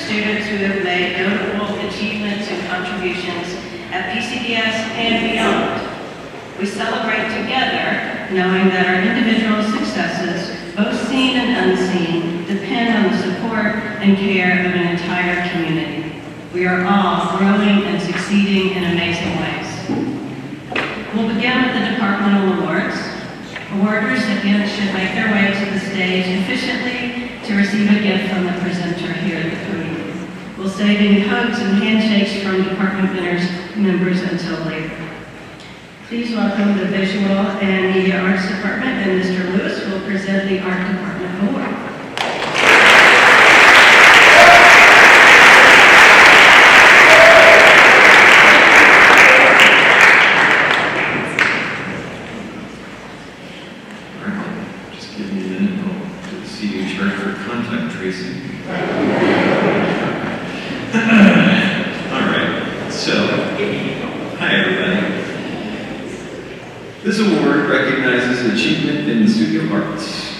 students who have made notable achievements and contributions at PCBs and beyond. We celebrate together, knowing that our individual successes, both seen and unseen, depend on the support and care of an entire community. We are all growing and succeeding in amazing ways. We'll begin with the Departmental Awards. Award recipients should make their way to the stage efficiently to receive a gift from the presenter here at the podium. We'll save any hugs and handshakes from department members until later. Please welcome the Visual and Media Arts Department, and Mr. Lewis will present the Art Department Award. This award recognizes achievement in the studio arts.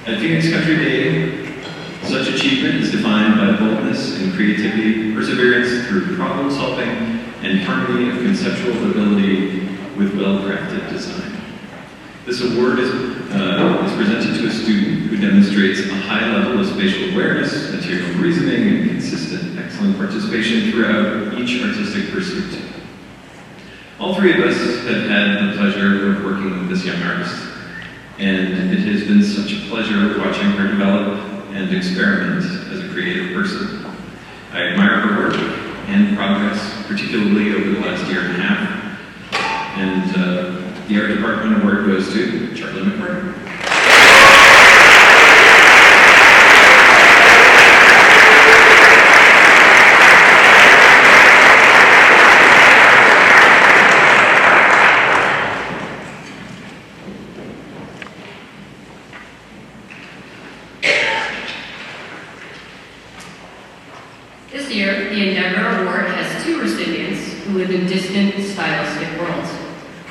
At Phoenix Country Day, such achievement is defined by boldness and creativity, perseverance through problem solving, and harmony of conceptual ability with well-crafted design. This award is presented to a student who demonstrates a high level of spatial awareness, material reasoning, and consistent, excellent participation throughout each artistic pursuit. All three of us have had the pleasure of working with this young artist, and it has been such a pleasure watching her develop and experiment as a creative person. I admire her work and progress, particularly over the last year and a half, and the Art Department Award goes to Charlie McCarty.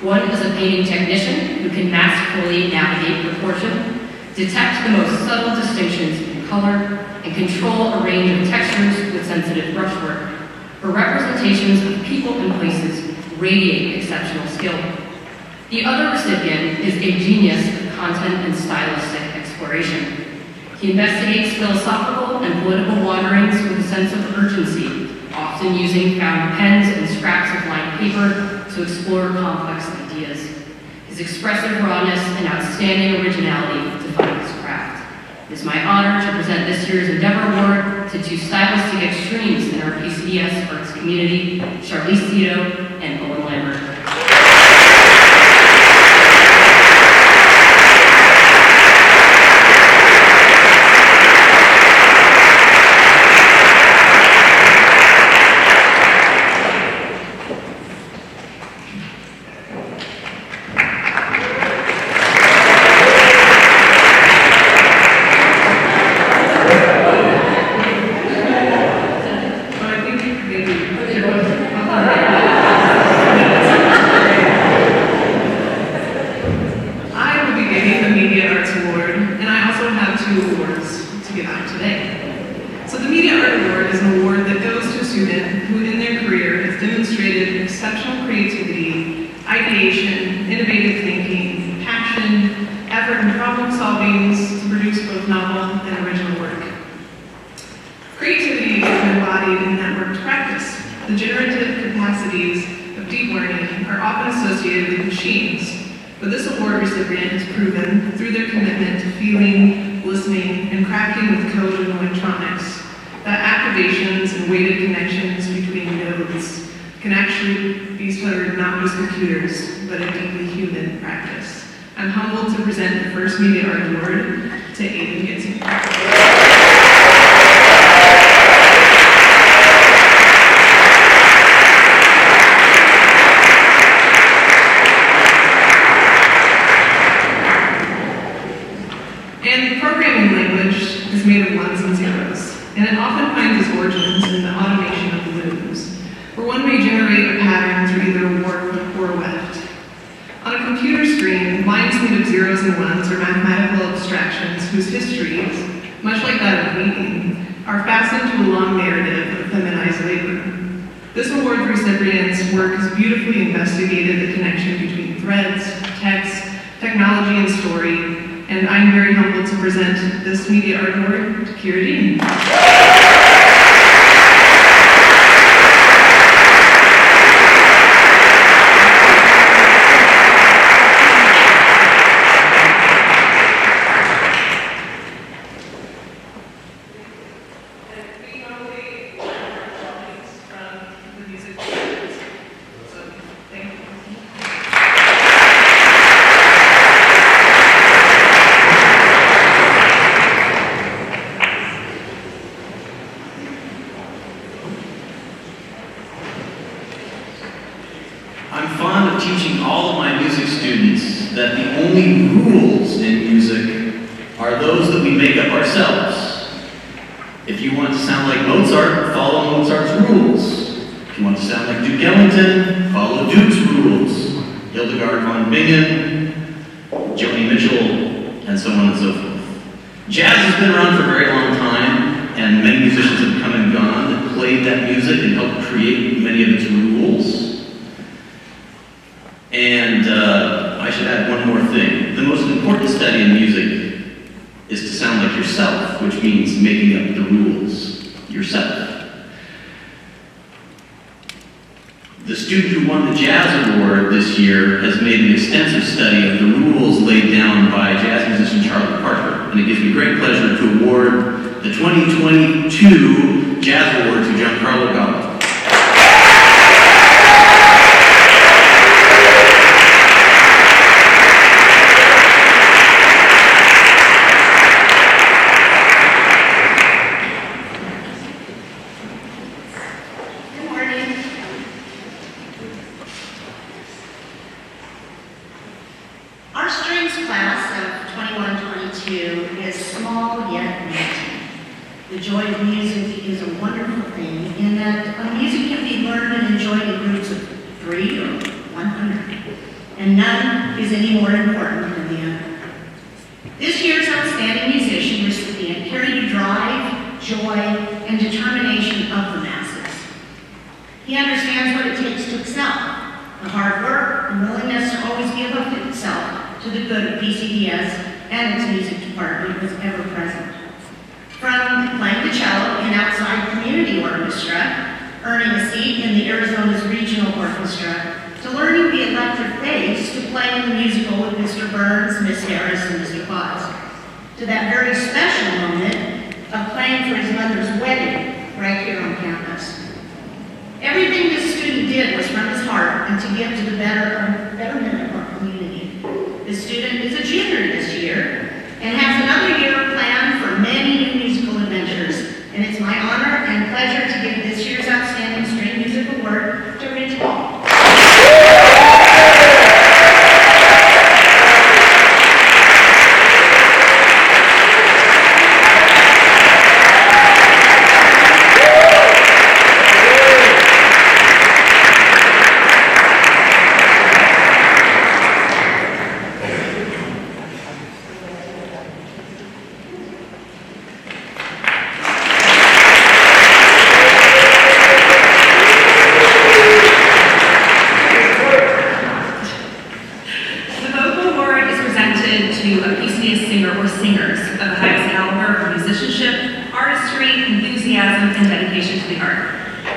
One is a painting technician who can masterfully navigate proportion, detect the most subtle distinctions in color, and control a range of textures with sensitive brushwork. Her representations of people and places radiate exceptional skill. The other recipient is a genius of content and stylistic exploration. He investigates philosophical and political wanderings with a sense of urgency, often using found pens and scraps of lined paper to explore complex ideas. His expressive rawness and outstanding originality define his craft. It is my honor to present this year's Endeavor Award to two stylistic extremes in our PCBs arts community, Charlize Theodore and Owen Lambert. Zeros and ones are mathematical abstractions whose histories, much like that of painting, are fastened to a long narrative of feminized labor. This award's recipient's work has beautifully investigated the connection between threads, text, technology, and story, and I'm very humbled to present this Media Art Award to Kira Dean. I'm fond of teaching all of my music students that the only rules in music are those that we make up ourselves. If you want to sound like Mozart, follow Mozart's rules. If you want to sound like Duke Ellington, follow Duke's rules. Hildegard von Bingen, Joni Mitchell, and so on and so forth. Jazz has been around for a very long time, and many musicians have come and gone that played that music and helped create many of its rules. And I should add one more thing. The most important study in music is to sound like yourself, which means making up the rules yourself. The student who won the Jazz Award this year has made an extensive study of the rules laid down by jazz musician Charlie Parker, and it gives me great pleasure to award the 2022 Jazz Award to Giancarlo Galen. The joy of music is a wonderful thing in that music can be learned and enjoyed in groups of 3 or 100, and none is any more important than the other. This year's Outstanding Musician recipient carried the drive, joy, and determination of the masses. He understands what it takes to excel, the hard work and willingness to always give up himself to the good of PCBS and its music department was ever present. From playing the cello in outside community orchestra, earning a seat in the Arizona's regional orchestra, to learning the electric bass to playing the musical with Mr. Burns, Miss Harris, and Mr. Potts, to that very special moment of playing for his mother's wedding right here on campus. Everything this student did was from his heart and to give to the betterment of our community. This student is a junior this year and has another year planned for many new musical adventures. And it's my honor and pleasure to give this year's Outstanding String Music Award to Rich Hall.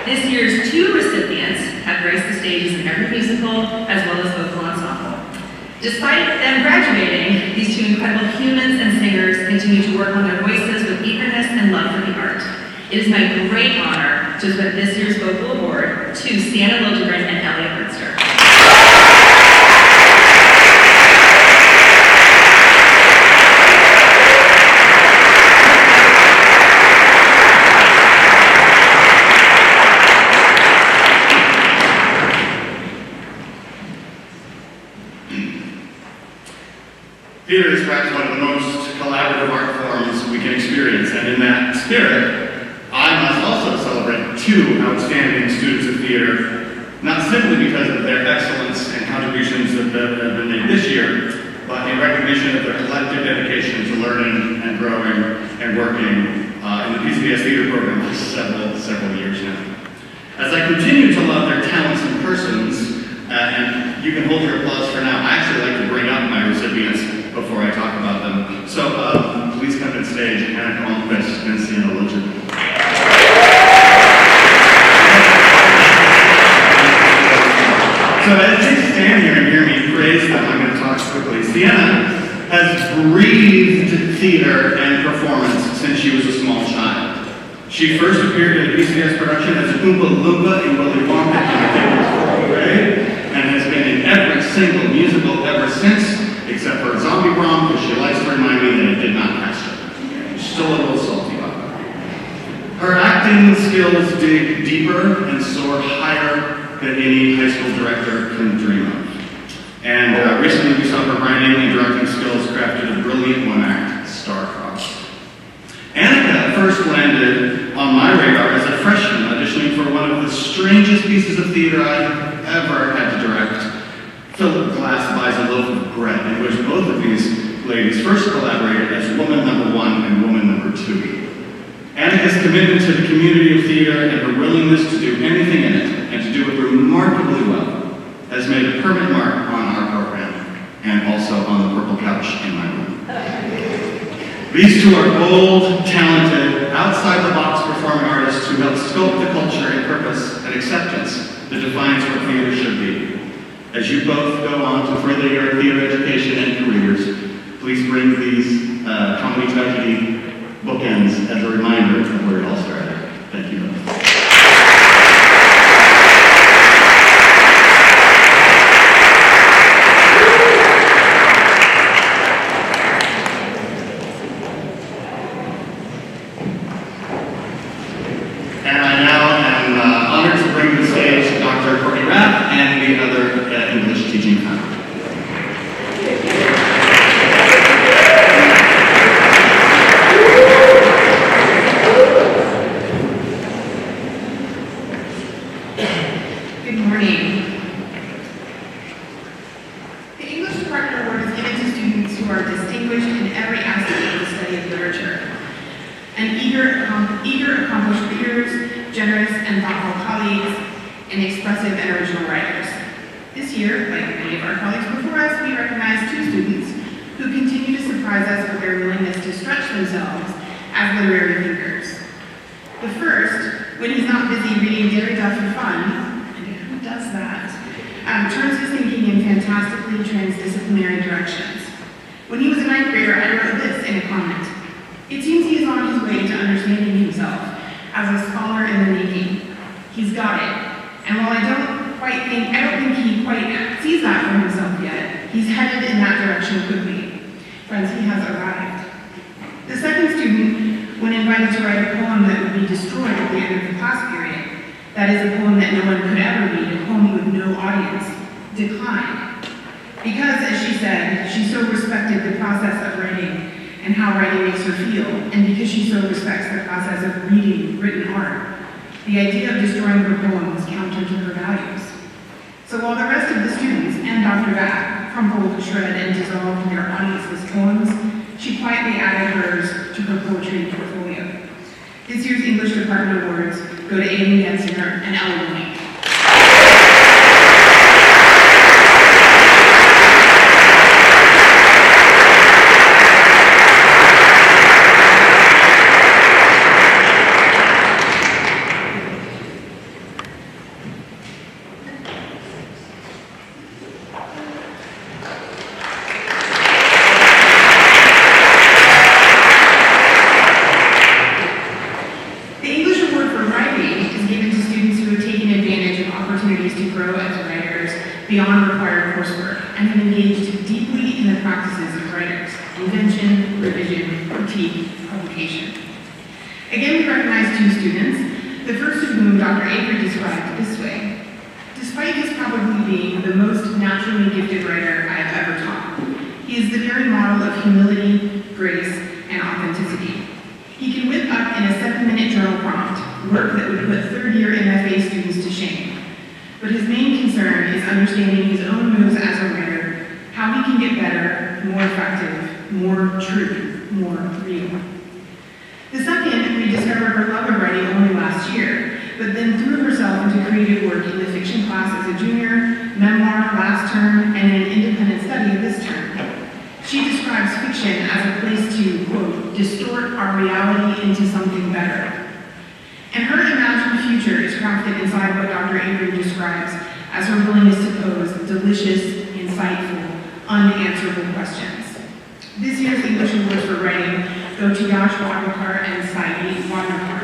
This year's 2 recipients have graced the stages in every musical as well as vocal ensemble. Despite them graduating, these 2 incredible humans and singers continue to work on their voices with eagerness and love for the art. It is my great honor to present this year's vocal award to Sienna Lildegren and Elliot Brewster. Theater is perhaps one of the most collaborative art forms we can experience, and in that spirit, I must also celebrate 2 outstanding students of theater, not simply because of their excellence and contributions that have been made this year, but in recognition of their collective dedication to learning and growing and working in the Pcbs theater program for several years now. As I continue to love their talents and persons, and you can hold your applause for now, I actually like to bring up my recipients before I talk about them. So please come to stage, Anna Almquist and Sienna Logan. So as they stand here and hear me praise them, I'm going to talk quickly. Sienna has breathed theater and performance since she was a small child. She first appeared in a PCBS production as Oompa Loompa in Willy Wonka in the 4th grade, and has been in every single musical ever since, except for Zombie Prom, because she likes to remind me that it did not pass her. She's still a little salty about that. Her acting skills dig deeper and soar higher than any high school director can dream of. And recently we saw her writing and directing skills crafted a brilliant one-act star-crossed. Annika first landed on my radar as a freshman auditioning for one of the strangest pieces of theater I've ever had to direct, Philip Glass Buys a Loaf of Bread, in which both of these ladies first collaborated as woman number 1 and woman number 2. Annika's commitment to the community of theater and her willingness to do anything in it, and to do it remarkably well, has made a permanent mark on our program, and also on the purple couch in my room. These two are bold, talented, outside-the-box performing artists who help sculpt the culture and purpose and acceptance that defines what theater should be. As you both go on to further your theater education and careers, please bring these comedy tragedy bookends as a reminder of where it all started. Thank you both. And I now am honored to bring to the stage Dr. Courtney Rath and the other English teaching faculty. Good morning. The English Department Award is given to students who are distinguished in every aspect of the study of literature. And eager, accomplished readers, generous and thoughtful colleagues, and expressive and original writers. This year, like many of our colleagues before us, we recognize 2 students who continue to surprise us with their willingness to stretch themselves as literary thinkers. The first, when he's not busy reading Derrida for fun, and who does that, turns his thinking in fantastically transdisciplinary directions. When he was a 9th grader, I wrote this in a comment. It seems he is on his way to understanding himself as a scholar in the making. He's got it. And while I don't think he quite sees that for himself yet, he's headed in that direction quickly. Friends, he has arrived. The second student, when invited to write a poem that would be destroyed at the end of the class period, that is a poem that no one could ever read, a poem with no audience, declined. Because, as she said, she so respected the process of writing and how writing makes her feel, and because she so respects the process of reading written art, the idea of destroying her poem was counter to her values. So while the rest of the students and Dr. Vack crumpled, shredded, and dissolved their audienceless poems, she quietly added hers to her poetry portfolio. This year's English Department Awards go to Amy Gensinger and Ella Willing. Beyond required coursework and have engaged deeply in the practices of writers, invention, revision, critique, publication. Again, we recognize 2 students, the first of whom Dr. Avery described this way. Despite his probably being the most naturally gifted writer I have ever taught, he is the very model of humility, grace, and authenticity. He can whip up in a 7-minute journal prompt work that would put third-year MFA students to shame. But his main concern is understanding his own moves as a writer, how he can get better, more effective, more true, more real. The second, discovered her love of writing only last year, but then threw herself into creative work in the fiction class as a junior, memoir last term, and an independent study this term. She describes fiction as a place to, quote, distort our reality into something better. And her imagined future is crafted inside what Dr. Avery describes as her willingness to pose delicious, insightful, unanswerable questions. This year's English Awards for Writing go to Yash Wadekar and Saeed Wadekar.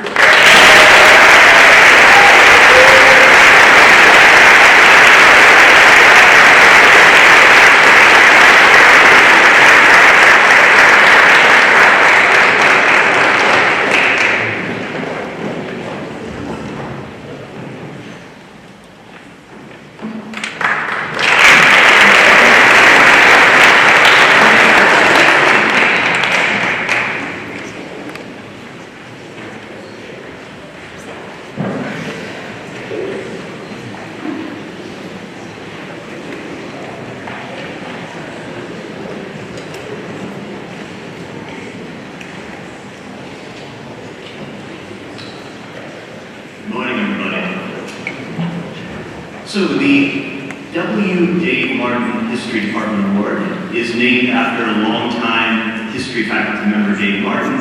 So the W. Dave Martin History Department Award is named after a longtime history faculty member, Dave Martin,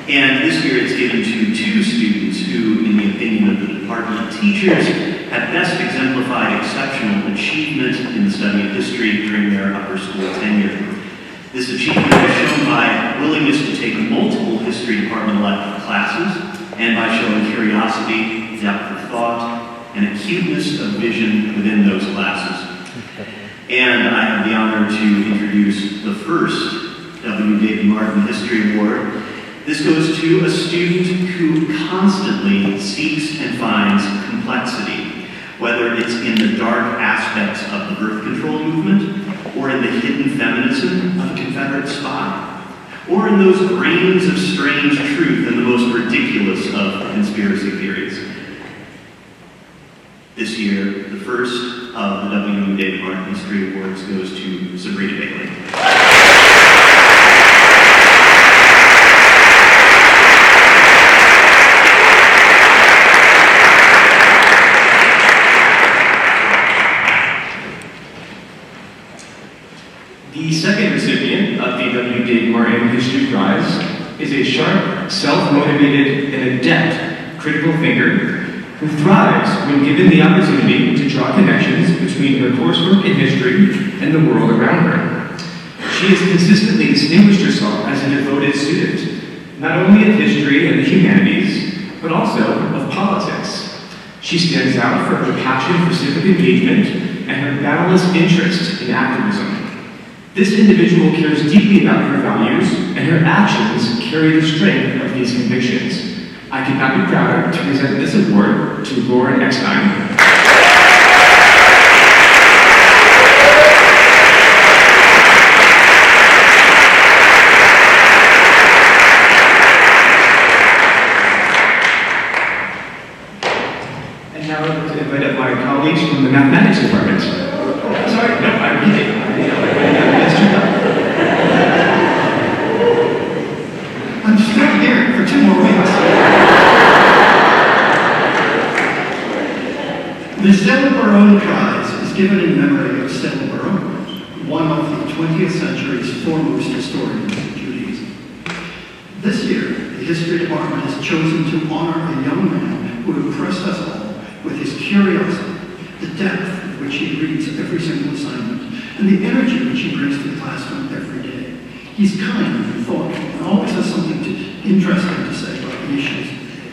and this year it's given to two students who, in the opinion of the department teachers, have best exemplified exceptional achievement in the study of history during their upper school tenure. This achievement is shown by willingness to take multiple history department elective classes and by showing curiosity, depth of thought, and acuteness of vision within those classes. And I have the honor to introduce the first W. David Martin History Award. This goes to a student who constantly seeks and finds complexity, whether it's in the dark aspects of the birth control movement, or in the hidden feminism of a Confederate spy, or in those grains of strange truth and the most ridiculous of conspiracy theories. This year, the first of the W. David Martin History Awards goes to Sabrina Bailey. The second recipient of the W. David Martin History Prize is a sharp, self-motivated, and adept critical thinker who thrives when given the opportunity to draw connections between her coursework in history and the world around her. She has consistently distinguished herself as a devoted student, not only of history and the humanities, but also of politics. She stands out for her passion for civic engagement and her boundless interest in activism. This individual cares deeply about her values, and her actions carry the strength of these convictions. I could not be prouder to present this award to Laura Eckstein. And now I'd like to invite up my colleagues from the mathematics department. Sorry, no, I really I'm still here for 2 more weeks. The Cecil Barone Prize is given in memory of Cecil Barone, one of the 20th century's foremost historians of Judaism. This year, the History Department has chosen to honor a young man who impressed us all with his curiosity, the depth with which he reads every single assignment, and the energy which he brings to the classroom every day. He's kind and thoughtful and always has something interesting to say about the issues of the day.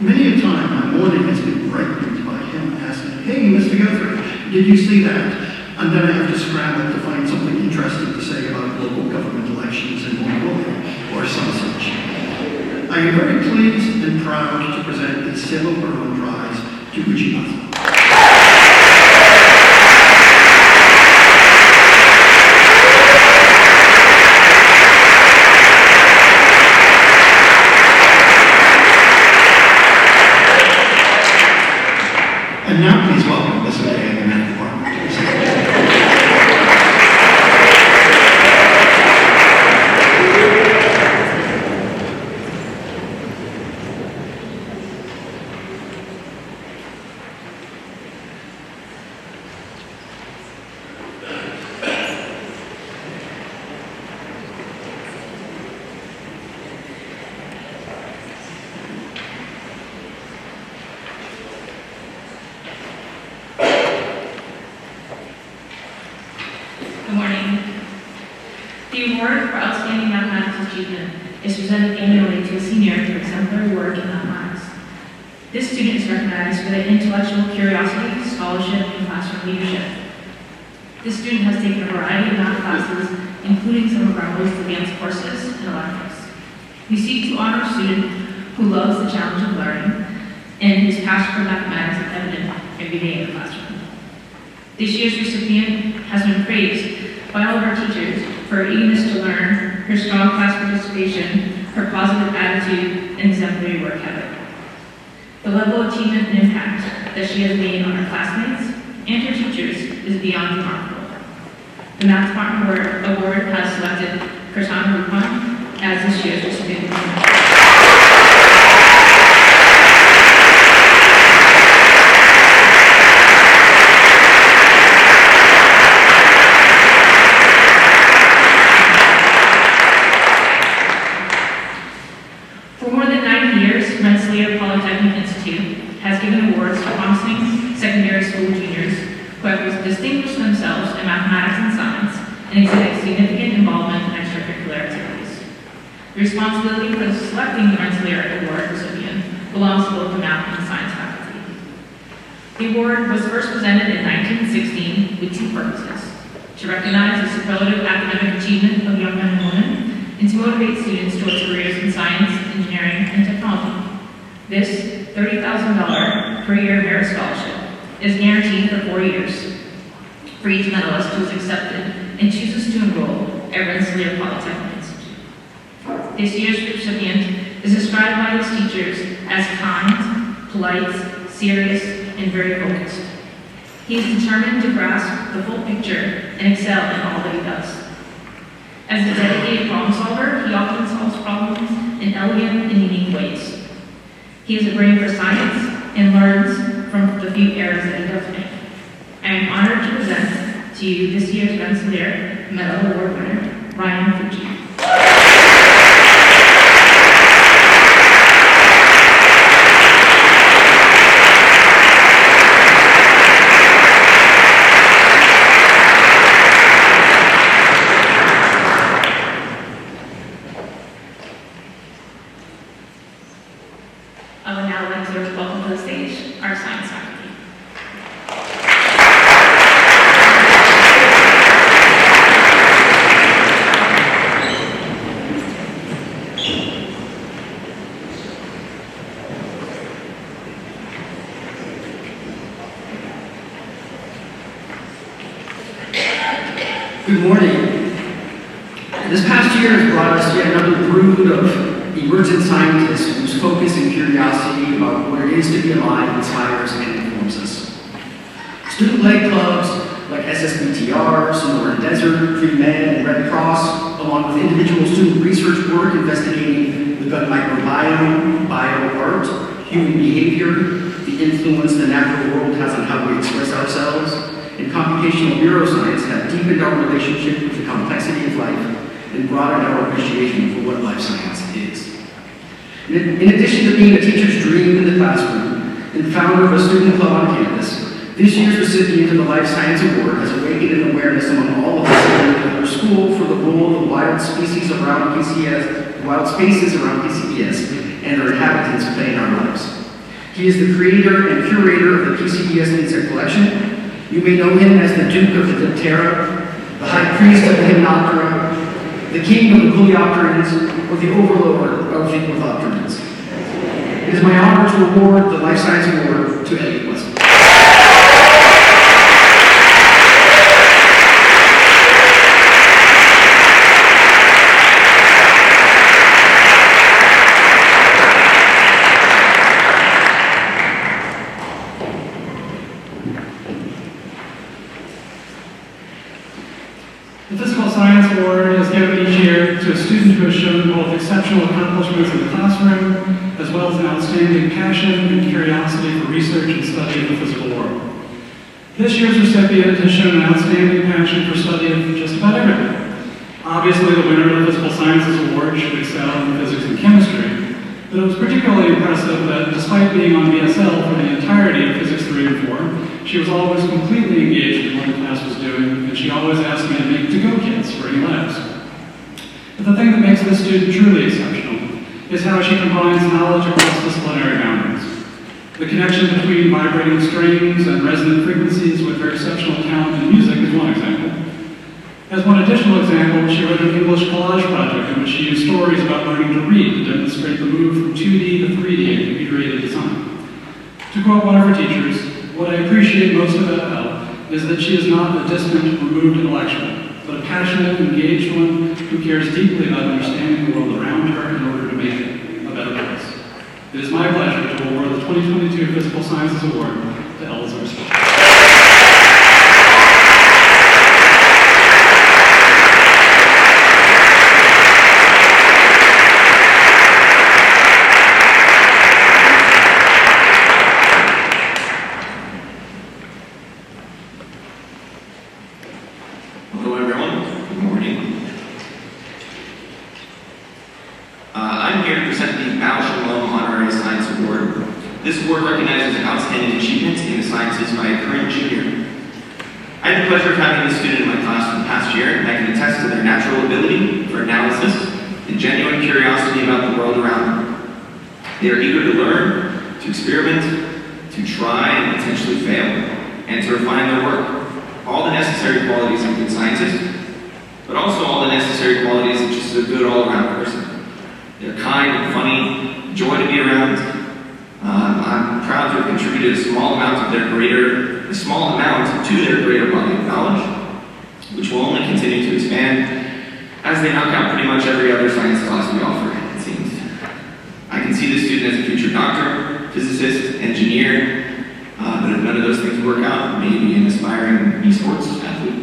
Many a time, my morning has been brightened by him asking, "Hey, Mr. Guthrie, did you see that?" And then I have to scramble to find something interesting to say about local government elections in Mongolia, or some such. I am very pleased and proud to present the Cecil Barone Prize to Uchi Maslow. And now please welcome Mr. Day and the Math Department. achievement is presented annually to a senior for exemplary work in mathematics. This student is recognized for their intellectual curiosity, scholarship, and classroom leadership. This student has taken a variety of math classes, including some of our most advanced courses and electives. We seek to honor a student who loves the challenge of learning and whose passion for mathematics is evident every day in the classroom. This year's recipient has been praised by all of our teachers for her eagerness to learn, her strong class participation, her positive attitude, and exemplary work ethic. The level of achievement and impact that she has made on her classmates and her teachers is beyond remarkable. The Math Department Award has selected Krishana Rupan as this year's recipient. For more than 90 years, Rensselaer Polytechnic Institute has given awards to promising secondary school juniors who have distinguished themselves in mathematics and science and exhibit significant involvement in extracurricular activities. The responsibility for selecting the Rensselaer Award recipient belongs to both the math and science faculty. The award was first presented in 1916 with two purposes: to recognize the superlative academic achievement of young men and women, and to motivate students towards careers in science, engineering, and technology. This $30,000 per year merit scholarship is guaranteed for 4 years for each medalist who is accepted and chooses to enroll at Rensselaer Polytechnic Institute. This year's recipient is described by his teachers as kind, polite, serious, and very focused. He is determined to grasp the full picture and excel in all that he does. As a dedicated problem solver, he often solves problems in elegant and unique ways. He has a brain for science and learns from the few errors that he does make. I am honored to present to you this year's Rensselaer Medal Award winner, Ryan Fuji. I would now like to welcome to the stage our science faculty. Good morning. This past year has brought us yet another brood of emergent scientists whose focus and curiosity about what it is to be alive inspires and informs us. Student-led clubs like SSBTR, Sonoran Desert, Pre-Med, and Red Cross, along with individual student research work investigating the gut microbiome, bioart, human behavior, the influence the natural world has on how we express ourselves, and computational neuroscience have deepened our relationship with the complexity of life and broadened our appreciation for what life science is. In addition to being a teacher's dream in the classroom and founder of a student club on campus, this year's recipient of the Life Science Award has awakened an awareness among all of us at our school for the role of the wild spaces around PCBS and their inhabitants play in our lives. He is the creator and curator of the Pcbs insect collection. You may know him as the Duke of the Diptera, the High Priest of the Hymenoptera, the King of the Coleopterans, or the Overlord of the Orthopterans. It is my honor to award the Life Science Award to Elliot West. The Physical Science Award is given each year to a student who has shown both exceptional accomplishments in the classroom, as well as an outstanding passion and curiosity for research and study of the physical world. This year's recipient has shown an outstanding passion for study of just about everything. Obviously, the winner of the Physical Sciences Award should excel in physics and chemistry, but it was particularly impressive that despite being on BSL for the entirety of Physics 3 and 4, she was always completely engaged in what the class was doing, and she always asked me to make to-go kits for any labs. But the thing that makes this student truly exceptional is how she combines knowledge across disciplinary boundaries. The connection between vibrating strings and resonant frequencies with her exceptional talent in music is one example. As one additional example, she wrote an English collage project in which she used stories about learning to read to demonstrate the move from 2D to 3D in computer-aided design. To quote one of her teachers, "What I appreciate most about Elle is that she is not a distant, removed intellectual, but a passionate, engaged one who cares deeply about understanding the world around her in order to make it a better place." It is my pleasure to award the 2022 Physical Sciences Award to Elle Zimmerstein. Hello everyone, good morning. I'm here to present the Shalom Honorary Science Award. This award recognizes outstanding achievement in the sciences by a current junior. I had the pleasure of having this student in my class for the past year, and I can attest to their natural ability for analysis and genuine curiosity about the world around them. They are eager to learn, to experiment, to try and potentially fail, and to refine their work. All the necessary qualities of a good scientist, but also all the necessary qualities of just a good all-around person. They're kind and funny, joy to be around. I'm proud to have contributed a small amount to their greater body of knowledge, which will only continue to expand as they knock out pretty much every other science class we offer, it seems. I can see this student as a future doctor, physicist, engineer, but if none of those things work out, maybe an aspiring esports athlete.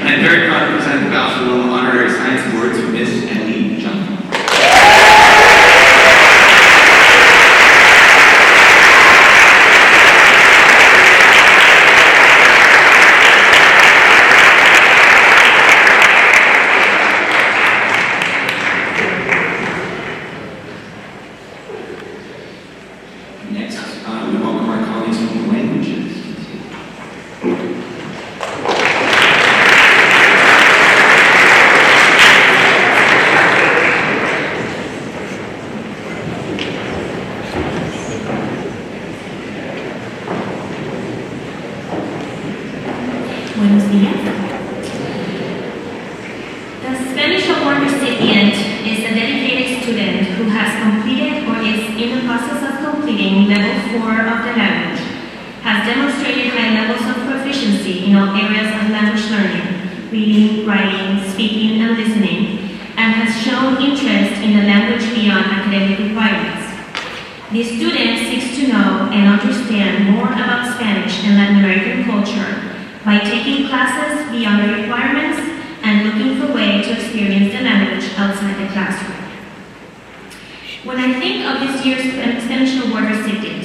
I'm very proud to present the Shalom Honorary Science Award to Miss Ellie Johnson. Next, we welcome our colleagues from the languages. Buenos días. The Spanish Award recipient is a dedicated student who has completed or is in the process of completing level 4 of the language, has demonstrated high levels of proficiency in all areas of language learning, reading, writing, speaking, and listening, and has shown interest in the language beyond academic requirements. The student seeks to know and understand more about Spanish and Latin American culture by taking classes beyond the requirements and looking for ways to experience the language outside the classroom. When I think of this year's Spanish Award recipient,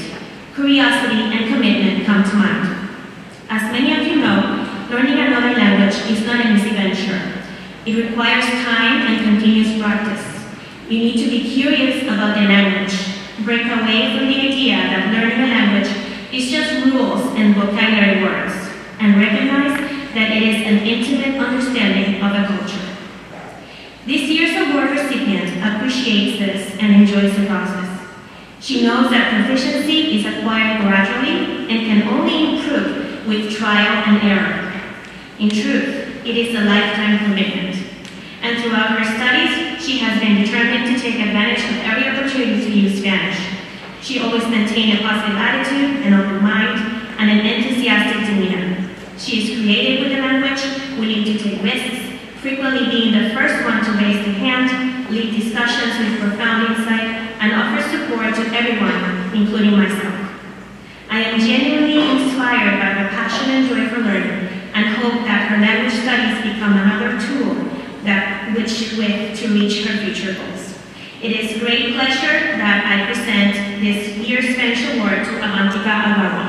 curiosity and commitment come to mind. As many of you know, learning another language is not an easy venture. It requires time and continuous practice. You need to be curious about the language, break away from the idea that learning a language is just rules and vocabulary words, and recognize that it is an intimate understanding of a culture. This year's award recipient appreciates this and enjoys the process. She knows that proficiency is acquired gradually and can only improve with trial and error. In truth, it is a lifetime commitment. And throughout her studies, she has been determined to take advantage of every opportunity to use Spanish. She always maintained a positive attitude, an open mind, and an enthusiastic demeanor. She is creative with the language, willing to take risks, frequently being the first one to raise the hand, lead discussions with profound insight, and offer support to everyone, including myself. I am genuinely inspired by her passion and joy for learning, and hope that her language studies become another tool to reach her future goals. It is great pleasure that I present this year's Spanish Award to Avantika Alvaro.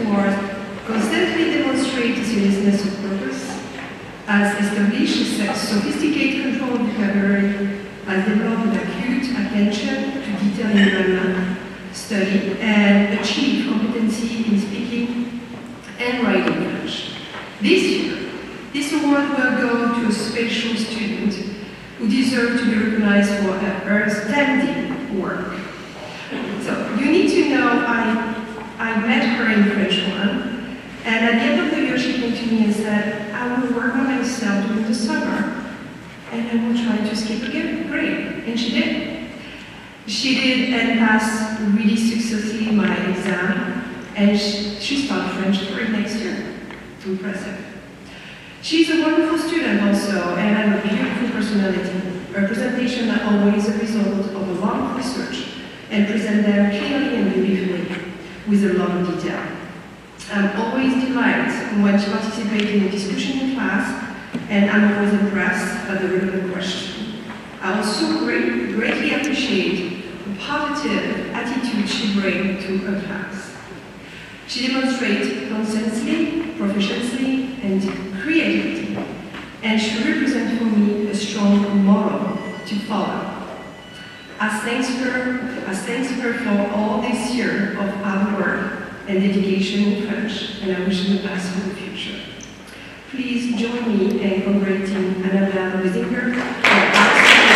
Award constantly demonstrates the seriousness of purpose, has established a sophisticated control of vocabulary, has developed an acute attention to detail in grammar study, and achieved competency in speaking and writing French. This year, this award will go to a special student who deserves to be recognized for her outstanding work. So you need to know I met her in French 1, and at the end of the year she came to me and said, I will work on myself during the summer, and I will try to skip a grade. And she did. She did and passed really successfully my exam, and she started French for next year. It's impressive. She's a wonderful student also, and has a beautiful personality. Her presentation are always a result of a lot of research, and present them clearly and beautifully, with a lot of detail. I'm always delighted when she participates in a discussion in class, and I'm always impressed by the relevant question. I also greatly appreciate the positive attitude she brings to her class. She demonstrates constantly, proficiency, and creativity, and she represents for me a strong model to follow. I thank her for all this year of hard work and dedication in French, and I wish her the best for the future. Please join me in congratulating Annabelle Wiesinger for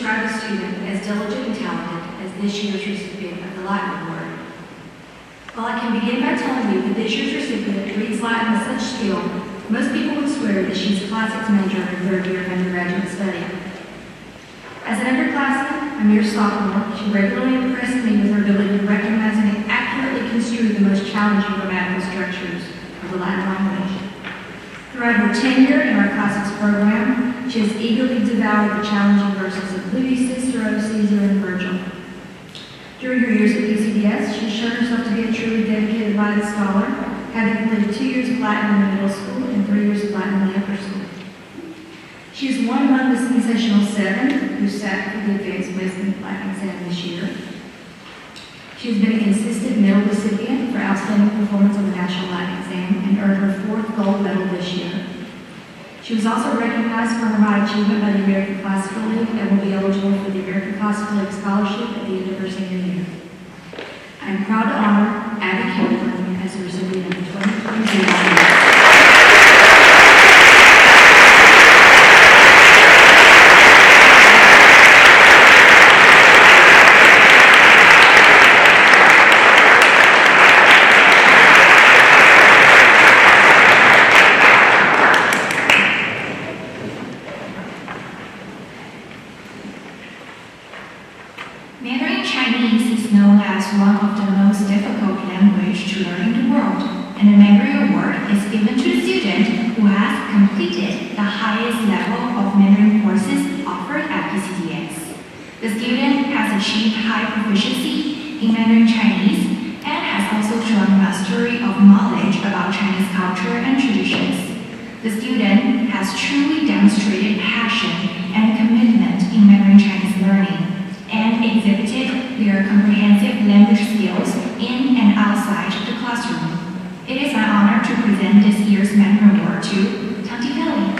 describe a student as diligent and talented as this year's recipient of the Latin Award. While I can begin by telling you that this year's recipient reads Latin with such skill, most people would swear that she's a classics major in her third year of undergraduate study. As an underclassman, a mere sophomore, she regularly impressed me with her ability to recognize and accurately construe the most challenging grammatical structures of the Latin language. Throughout her tenure in our classics program, she has eagerly devoured the challenging verses of Livy, Cicero, Caesar, and Virgil. During her years at Pcbs, she's shown herself to be a truly dedicated Latin scholar, having completed 2 years of Latin in the middle school and 3 years of Latin in the upper school. She is one among the sensational 7 who sat for the advanced placement Latin exam this year. She has been a consistent medal recipient for outstanding performance on the National Latin Exam and earned her 4th gold medal this year. She was also recognized for her high achievement by the American Classical League and will be eligible for the American Classical League Scholarship at the end of her senior year. I am proud to honor Abby Galen as the recipient of the 2023 Latin Award. One of the most difficult language to learn in the world, and the Mandarin Award is given to a student who has completed the highest level of Mandarin courses offered at PCBS. The student has achieved high proficiency in Mandarin Chinese and has also shown mastery of knowledge about Chinese culture and traditions. The student has truly demonstrated passion and commitment in Mandarin Chinese learning and exhibited their comprehensive language skills in and outside the classroom. It is my honor to present this year's Mandarin Award to Tanti Kelly.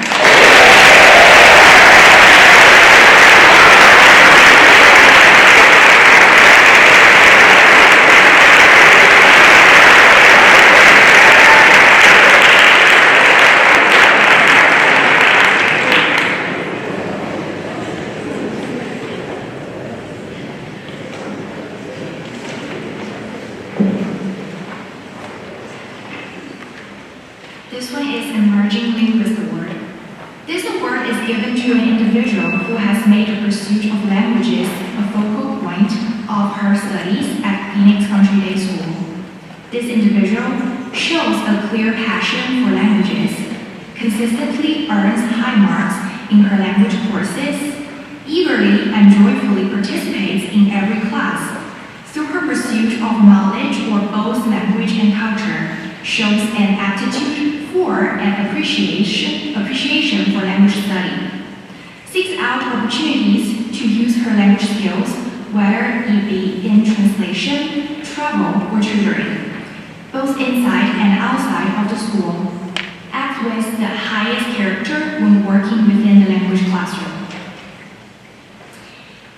This one is Emerging Linguist Award. This award is given to an individual who has made the pursuit of languages a focal point of her studies at Phoenix Country Day School. This individual shows a clear passion for languages, consistently earns high marks in her language courses, eagerly and joyfully participates in every class, through her pursuit of knowledge for both language and culture, shows an aptitude for and appreciation for language study, seeks out opportunities to use her language skills, whether it be in translation, travel, or tutoring, both inside and outside of the school, acts with the highest character when working within the language classroom.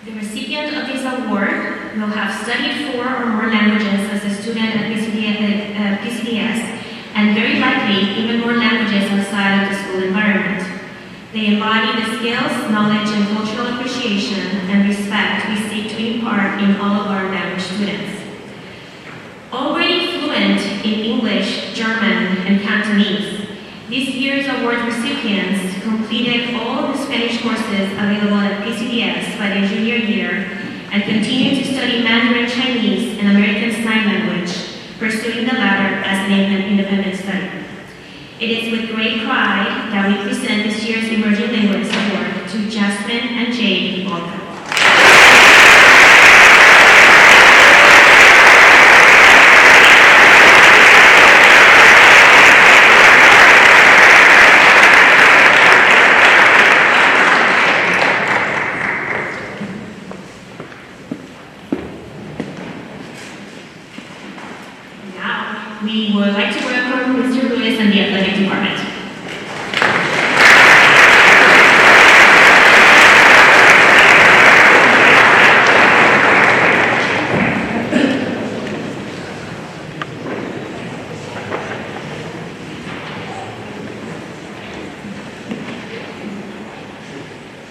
The recipient of this award will have studied 4 or more languages as a student at PCBs, and very likely even more languages outside of the school environment. They embody the skills, knowledge, and cultural appreciation and respect we seek to impart in all of our language students. Already fluent in English, German, and Cantonese, this year's award recipients completed all of the Spanish courses available at PCBs by their junior year and continue to study Mandarin Chinese and American Sign Language, pursuing the latter as an independent study. It is with great pride that we present this year's Emerging Linguist Award to Jasmine and Jade. Welcome. We would like to welcome Mr. Lewis and the athletic department.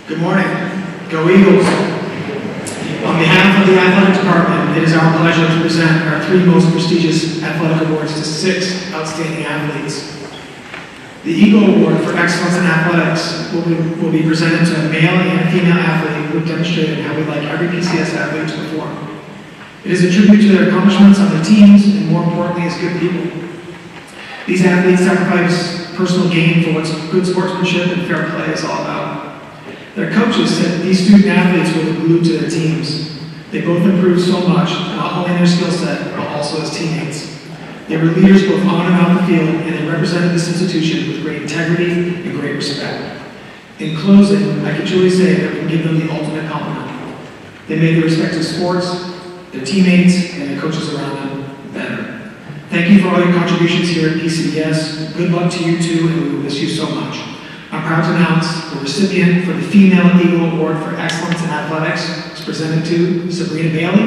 Good morning. Go Eagles. On behalf of the athletic department, it is our pleasure to present our 3 most prestigious athletic awards to 6 outstanding athletes. The Eagle Award for Excellence in Athletics will be presented to a male and female athlete who have demonstrated how we like every PCS athlete to perform. It is a tribute to their accomplishments on their teams and, more importantly, as good people. These athletes sacrifice personal gain for what good sportsmanship and fair play is all about. Their coaches said that these student athletes were the glue to their teams. They both improved so much, not only in their skill set, but also as teammates. They were leaders both on and off the field, and they represented this institution with great integrity and great respect. In closing, I can truly say that we can give them the ultimate compliment. They made their respective sports, their teammates, and their coaches around them better. Thank you for all your contributions here at PCBS. Good luck to you too, and we will miss you so much. I'm proud to announce the recipient for the Female Eagle Award for Excellence in Athletics is presented to Sabrina Bailey.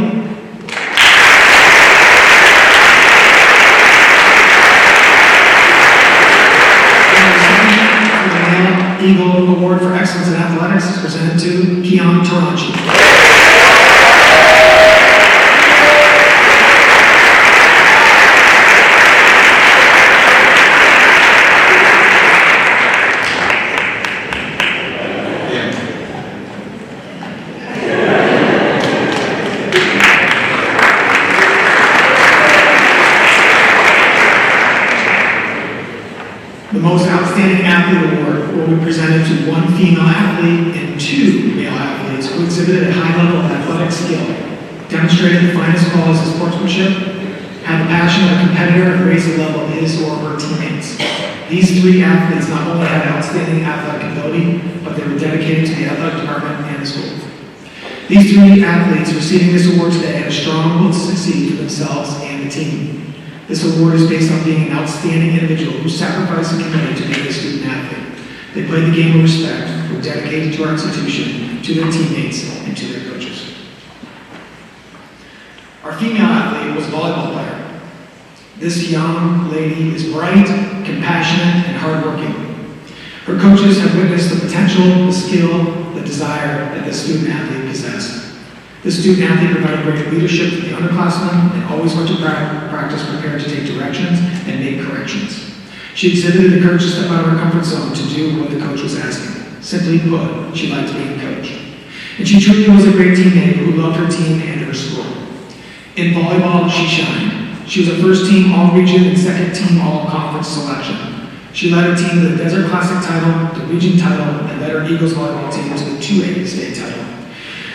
And the Male Eagle Award for Excellence in Athletics is presented to Keon Taranchi. The Most Outstanding Athlete Award will be presented to 1 female athlete and 2 male athletes who exhibited a high level of athletic skill, demonstrated the finest qualities of sportsmanship, had the passion of a competitor, and raised the level of his or her teammates. These 3 athletes not only had outstanding athletic ability, but they were dedicated to the athletic department and the school. These 3 athletes receiving this award today have a strong will to succeed for themselves and the team. This award is based on being an outstanding individual who sacrificed and committed to being a student athlete. They played the game with respect, were dedicated to our institution, to their teammates, and to their coaches. Our female athlete was a volleyball player. This young lady is bright, compassionate, and hardworking. Her coaches have witnessed the potential, the skill, the desire that this student athlete possessed. This student athlete provided great leadership to the underclassmen and always went to practice prepared to take directions and make corrections. She exhibited the courage to step out of her comfort zone to do what the coach was asking. Simply put, she liked being a coach. And she truly was a great teammate who loved her team and her school. In volleyball, she shined. She was a first-team all-region and second-team all-conference selection. She led her team to the Desert Classic title, the region title, and led her Eagles volleyball team to the 2A state title.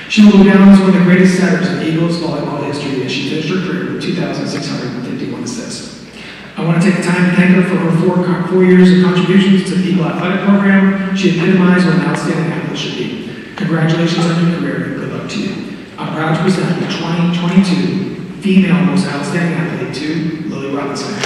She will go down as one of the greatest setters in Eagles volleyball history as she finished her career with 2,651 assists. I want to take the time to thank her for her 4 years of contributions to the Eagle Athletic Program. She epitomized what an outstanding athlete should be. Congratulations on your career and good luck to you. I'm proud to present the 2022 Female Most Outstanding Athlete to Lily Robinson.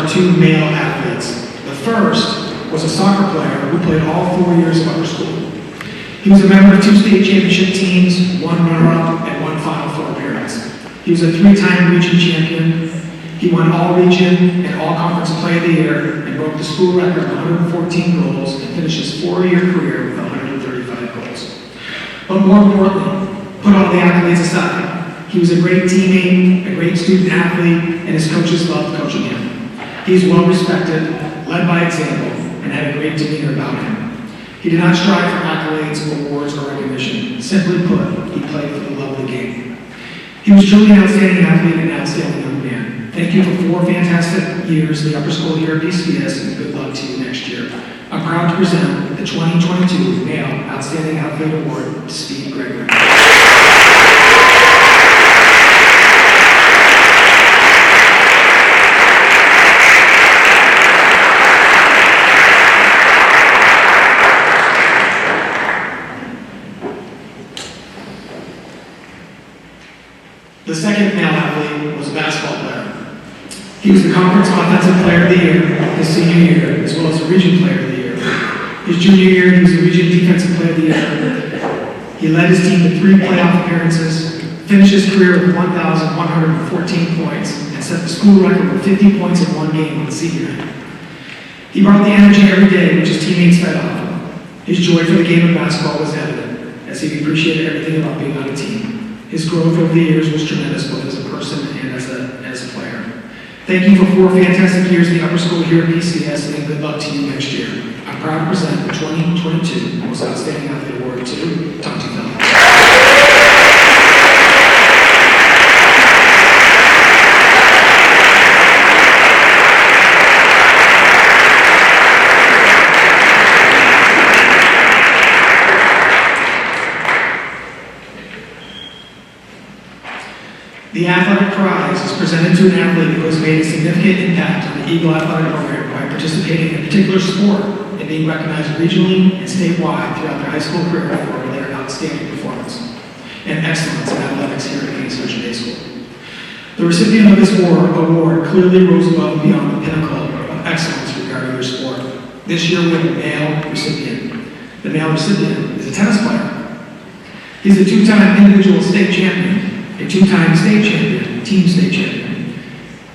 Two male athletes. The first was a soccer player who played all 4 years of upper school. He was a member of 2 state championship teams, 1 runner-up, and 1 Final Four appearance. He was a 3-time region champion. He won all region and all conference play of the year and broke the school record of 114 goals and finished his 4-year career with 135 goals. But more importantly, put all the accolades aside, he was a great teammate, a great student athlete, and his coaches loved coaching him. He is well respected, led by example, and had a great demeanor about him. He did not strive for accolades, awards, or recognition. Simply put, he played for the love of the game. He was truly an outstanding athlete and an outstanding young man. Thank you for 4 fantastic years in the upper school here at Pcbs, and good luck to you next year. I'm proud to present the 2022 Male Outstanding Athlete Award to Steve Gregory. The second male athlete was a basketball player. He was the conference offensive player of the year his senior year, as well as the region player of the year. His junior year, he was the region defensive player of the year. He led his team to 3 playoff appearances, finished his career with 1,114 points, and set the school record with 50 points in 1 game on the senior night. He brought the energy every day, which his teammates fed off of. His joy for the game of basketball was evident, as he appreciated everything about being on a team. His growth over the years was tremendous, both as a person and as a player. Thank you for 4 fantastic years in the upper school here at PCS, and good luck to you next year. I'm proud to present the 2022 Most Outstanding Athlete Award to Tonti Phillips. The Athletic Prize is presented to an athlete who has made a significant impact on the Eagle Athletic Program by participating in a particular sport and being recognized regionally and statewide throughout their high school career for their outstanding performance and excellence in athletics here at King's Christian Day School. The recipient of this award clearly rose above and beyond the pinnacle of excellence regarding their sport. This year we have a male recipient. The male recipient is a tennis player. He's a 2-time individual state champion, a 2-time state champion, team state champion,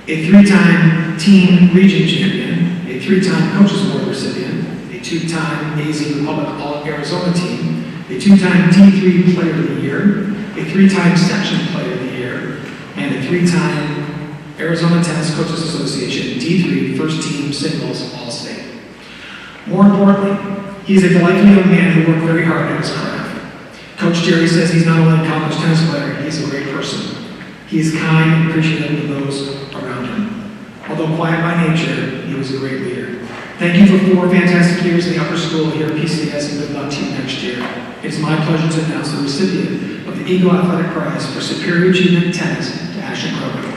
a 3-time team region champion, a 3-time Coaches Award recipient, a 2-time AZ Republic All-Arizona team, a 2-time T3 Player of the Year, a 3-time Section Player of the Year, and a 3-time Arizona Tennis Coaches Association D3 First Team Singles All-State. More importantly, he's a delightful young man who worked very hard at his craft. Coach Jerry says he's not only an accomplished tennis player, he's a great person. He is kind and appreciative of those around him. Although quiet by nature, he was a great leader. Thank you for 4 fantastic years in the upper school here at PCS, and good luck to you next year. It's my pleasure to announce the recipient of the Eagle Athletic Prize for Superior Achievement in Tennis to Ashton Kroger.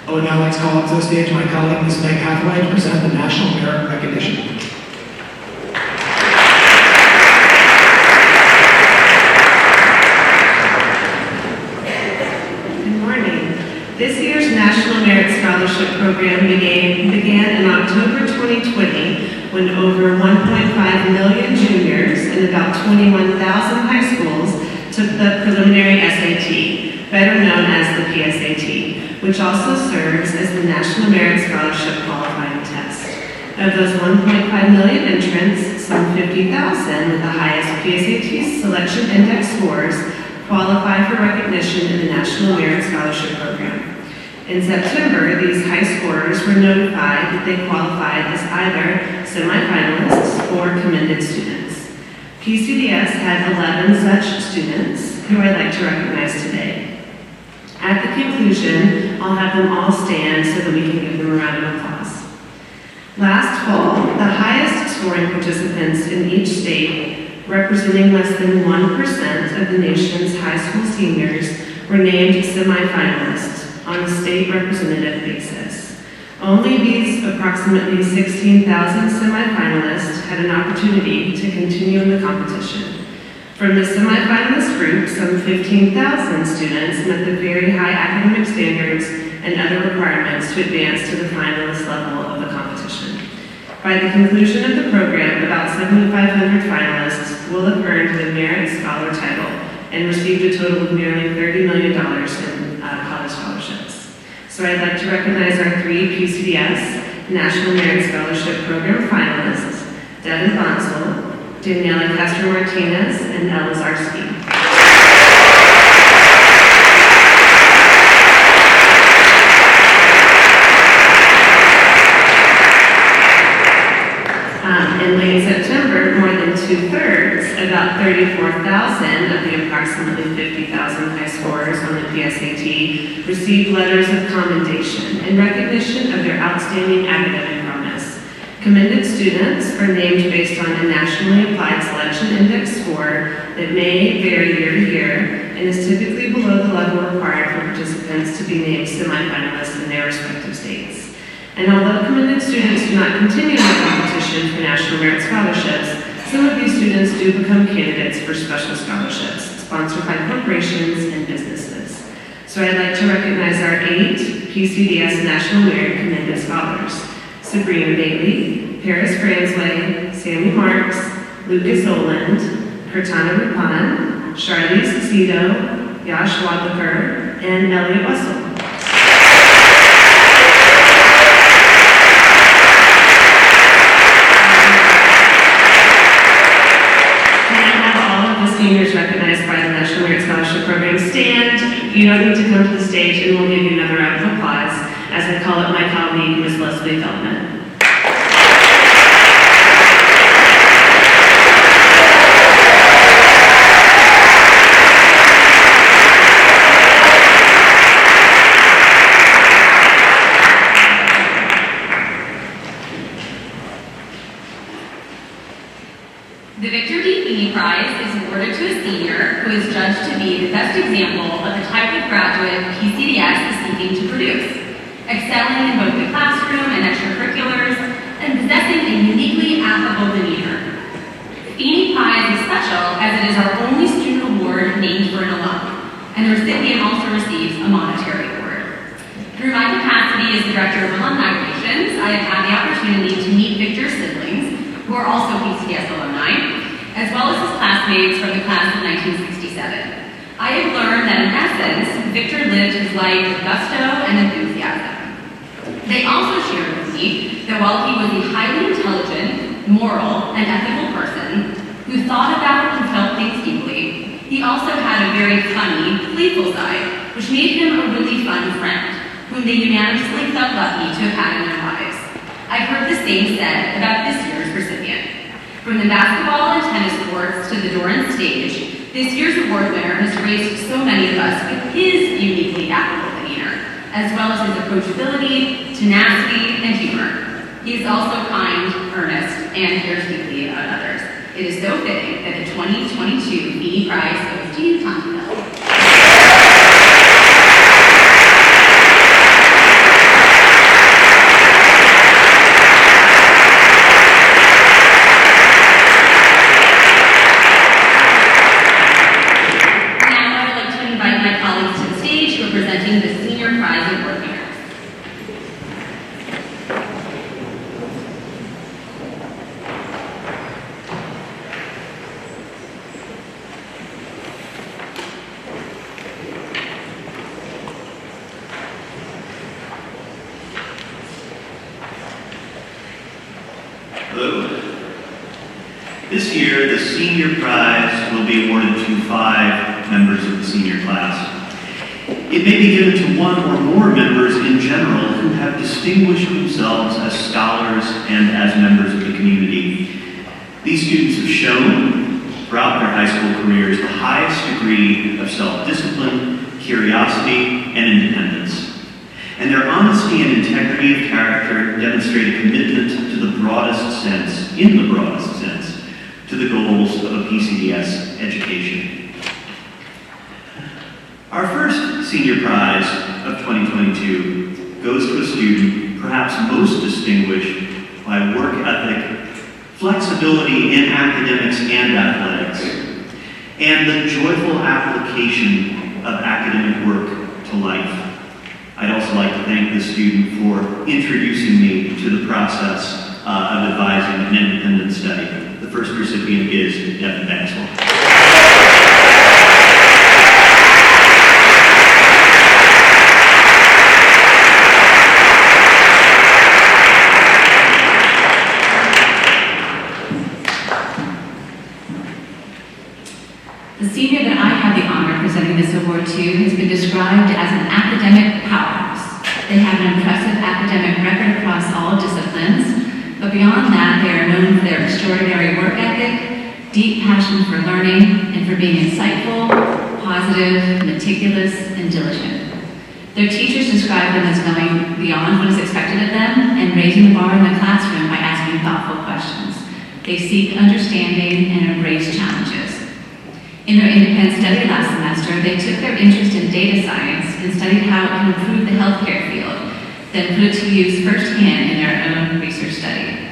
I would now like to call up to the stage my colleague, Ms. Meg Hathaway, to present the National Merit Recognition. Good morning. This year's National Merit Scholarship Program began in October 2020 when over 1.5 million juniors in about 21,000 high schools took the preliminary SAT, better known as the PSAT, which also serves as the National Merit Scholarship qualifying test. Of those 1.5 million entrants, some 50,000 with the highest PSAT selection index scores qualify for recognition in the National Merit Scholarship Program. In September, these high scorers were notified that they qualified as either semifinalists or commended students. PCBS had 11 such students who I'd like to recognize today. At the conclusion, I'll have them all stand so that we can give them a round of applause. Last fall, the highest scoring participants in each state, representing less than 1% of the nation's high school seniors, were named semifinalists on a state representative basis. Only these approximately 16,000 semifinalists had an opportunity to continue in the competition. From the semifinalist group, some 15,000 students met the very high academic standards and other requirements to advance to the finalist level of the competition. By the conclusion of the program, about 7,500 finalists will have earned the Merit Scholar title and received a total of nearly $30 million in college scholarships. So I'd like to recognize our 3 PCBS National Merit Scholarship Program finalists, Devin Bonsall, Daniela Castro-Martinez, and Ella Zarski. In late September, more than 2/3, about 34,000 of the approximately 50,000 high scorers on the PSAT received letters of commendation in recognition of their outstanding academic promise. Commended students are named based on a nationally applied selection index score that may vary year to year and is typically below the level required for participants to be named semifinalists in their respective states. And although commended students do not continue in the competition for National Merit Scholarships, some of these students do become candidates for special scholarships sponsored by corporations and businesses. So I'd like to recognize our 8 PCBS National Merit Commended Scholars: Sabrina Bailey, Paris Fransley, Sammy Marks, Lucas Oland, Kurtana Rupan, Charlize Cito, Yash Wadlaker, and Elliot Wessel. Seniors recognized by the National Merit Scholarship Program stand. You don't need to come to the stage, and we'll give you another round of applause as I call up my colleague, Ms. Leslie Feldman. The Victor D. Feeney Prize is awarded to a senior who is judged to be the best example of the type of graduate PCBS is seeking to produce, excelling in both the classroom and extracurriculars, and possessing a uniquely affable demeanor. The Feeney Prize is special as it is our only student award named for an alum, and the recipient also receives a monetary award. Through my capacity as Director of Alumni Relations, I have had the opportunity to meet Victor's siblings, who are also PCBS alumni, as well as his classmates from the class of 1967. I have learned that in essence, Victor lived his life with gusto and enthusiasm. They also shared with me that while he was a highly intelligent, moral, and ethical person who thought about and felt things deeply, he also had a very funny, playful side, which made him a really fun friend, whom they unanimously felt lucky to have had in their lives. I've heard the same said about this year's recipient. From the basketball and tennis courts to the Doran stage, this year's award winner has graced so many of us with his uniquely affable demeanor, as well as his approachability, tenacity, and humor. He is also kind, earnest, and cares deeply about others. It is so fitting that the 2022 Feeney Prize goes to you, Tonto. vote. This year, the senior prize will be awarded to 5 members of the senior class. It may be given to one or more members in general who have distinguished themselves as scholars and as members of the community. These students have shown throughout their high school careers the highest degree of self-discipline, curiosity, and independence. And their honesty and integrity of character demonstrate a commitment to the broadest sense, in the broadest sense, to the goals of a PCBS education. Our first senior prize of 2022 goes to a student perhaps most distinguished by work ethic, flexibility in academics and athletics, and the joyful application of academic work to life. I'd also like to thank the student for introducing me to the process of advising an independent study. The first recipient is Devin Maxwell. The senior that I have the honor of presenting this award to has been described as an academic powerhouse. They have an impressive academic record across all disciplines, but beyond that, they are known for their extraordinary work ethic, deep passion for learning, and for being insightful, positive, meticulous, and diligent. Their teachers describe them as going beyond what is expected of them and raising the bar in the classroom by asking thoughtful questions. They seek understanding and embrace challenges. In their independent study last semester, they took their interest in data science and studied how it can improve the healthcare field, then put it to use firsthand in their own research study.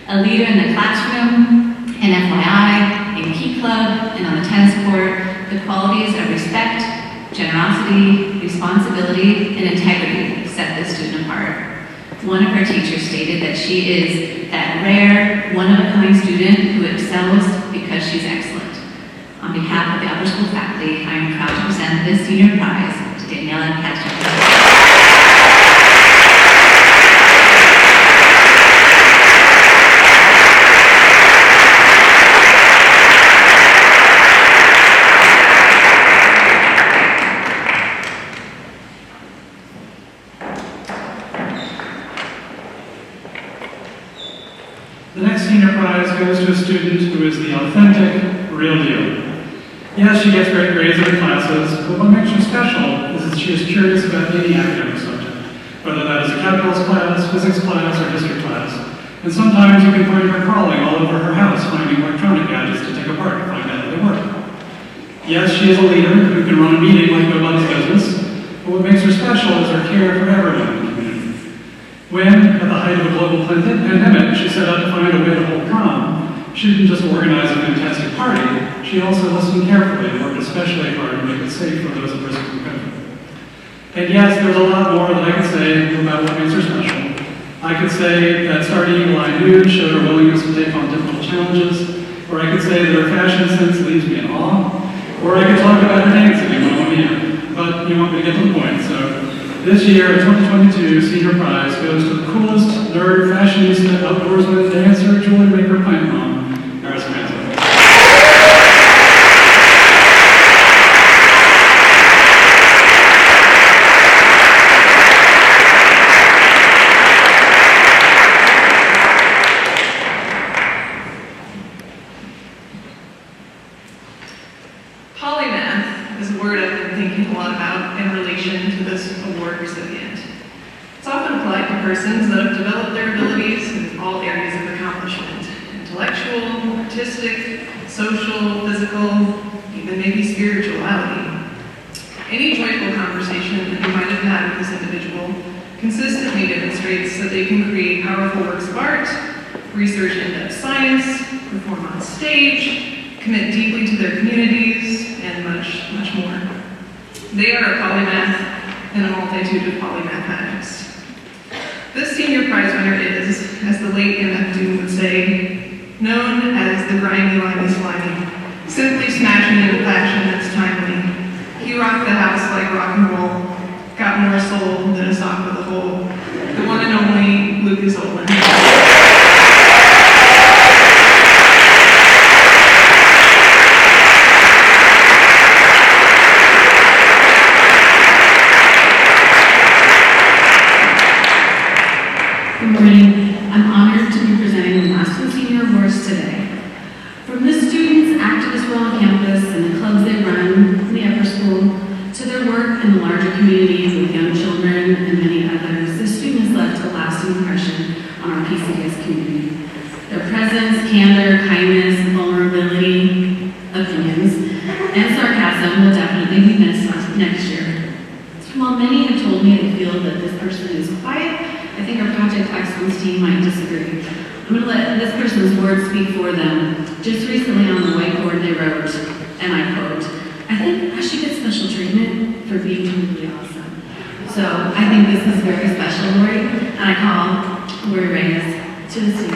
A leader in the classroom, an FYI, in Key Club, and on the tennis court, the qualities of respect, generosity, responsibility, and integrity set this student apart. One of her teachers stated that she is that rare, one-of-a-kind student who excels because she's excellent. On behalf of the upper school faculty, I am proud to present this senior prize to Daniela Castro. The next senior prize goes to a student who is the authentic, real deal. Yes, she gets great grades in her classes, but what makes her special is that she is curious about any academic subject, whether that is a calculus class, physics class, or history class. And sometimes you can find her crawling all over her house finding electronic gadgets to take apart to find out how they work. Yes, she is a leader who can run a meeting like nobody's business, but what makes her special is her care for everyone in the community. When, at the height of a global pandemic, she set out to find a way to hold calm, she didn't just organize a fantastic party, she also listened carefully and worked especially hard to make it safe for those at risk of COVID. And yes, there's a lot more that I could say about what makes her special. I could say that starting Eagle Eye News showed her willingness to take on difficult challenges, or I could say that her fashion sense leaves me in awe, or I could talk about her dancing in Mamma Mia, but you want me to get to the point, so this year, 2022 senior prize goes to the coolest nerd, fashionista, outdoorsman, dancer, jewelry maker, plant mom, Eris Manson. Polymath is a word I've been thinking a lot about in relation to this award recipient. It's often applied to persons that have developed their abilities in all areas of accomplishment: intellectual, artistic, social, physical, even maybe spirituality. Any joyful conversation that you might have had with this individual consistently demonstrates that they can create powerful works of art, research in-depth science, perform on stage, commit deeply to their communities, and much, much more. They are a polymath and a multitude of polymathematics. This senior prize winner is, as the late MF Doom would say, known as the grimy, limey, slimy, simply smashing into passion that's timely. He rocked the house like rock and roll, got more soul than a sock with a hole. The one and only Lucas Olin. larger community with young children and many others, this student has left a lasting impression on our PCBS community. Their presence, candor, kindness, vulnerability, opinions, and sarcasm will definitely be missed next year. While many have told me they feel that this person is quiet, I think our Project Excellence team might disagree. I'm going to let this person's words speak for them. Just recently on the whiteboard they wrote, and I quote, "I think I should get special treatment for being totally awesome." So I think this is very special, Lori, and I call Lori Reyes to the stage.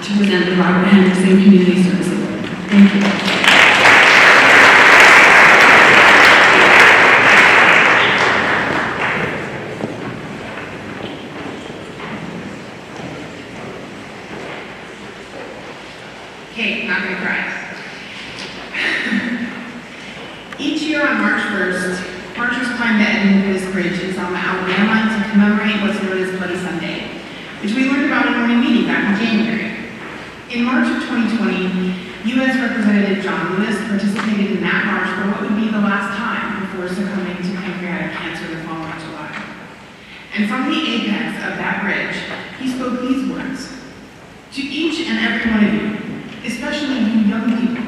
To present the Robert Henderson Community Service Award. Thank you. Okay, not gonna cry. Each year on March 1st, marchers climb the Edmund Bridge in Selma, Alabama to commemorate what's known as Bloody Sunday, which we learned about in a morning meeting back in January. In March of 2020, U.S. Representative John Lewis participated in that march for what would be the last time before succumbing to pancreatic cancer the following July. And from the apex of that bridge, he spoke these words: "To each and every one of you, especially you young people,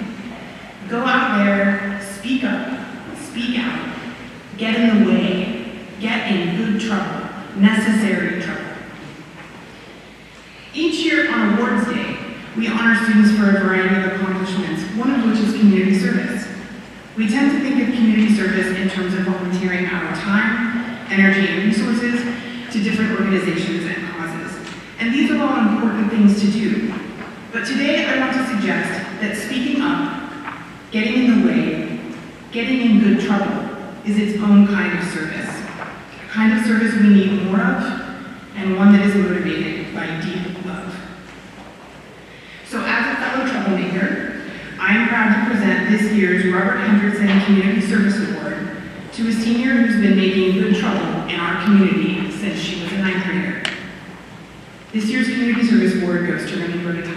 go out there, speak up, speak out, get in the way, get in good trouble, necessary trouble." Each year on Awards Day, we honor students for a variety of accomplishments, one of which is community service. We tend to think of community service in terms of volunteering our time, energy, and resources to different organizations and causes. And these are all important things to do. But today I want to suggest that speaking up, getting in the way, getting in good trouble is its own kind of service. A kind of service we need more of, and one that is motivated by deep love. So as a fellow troublemaker, I am proud to present this year's Robert Henderson Community Service Award to a senior who's been making good trouble in our community since she was a 9th grader. This year's Community Service Award goes to Rennie Bergatine.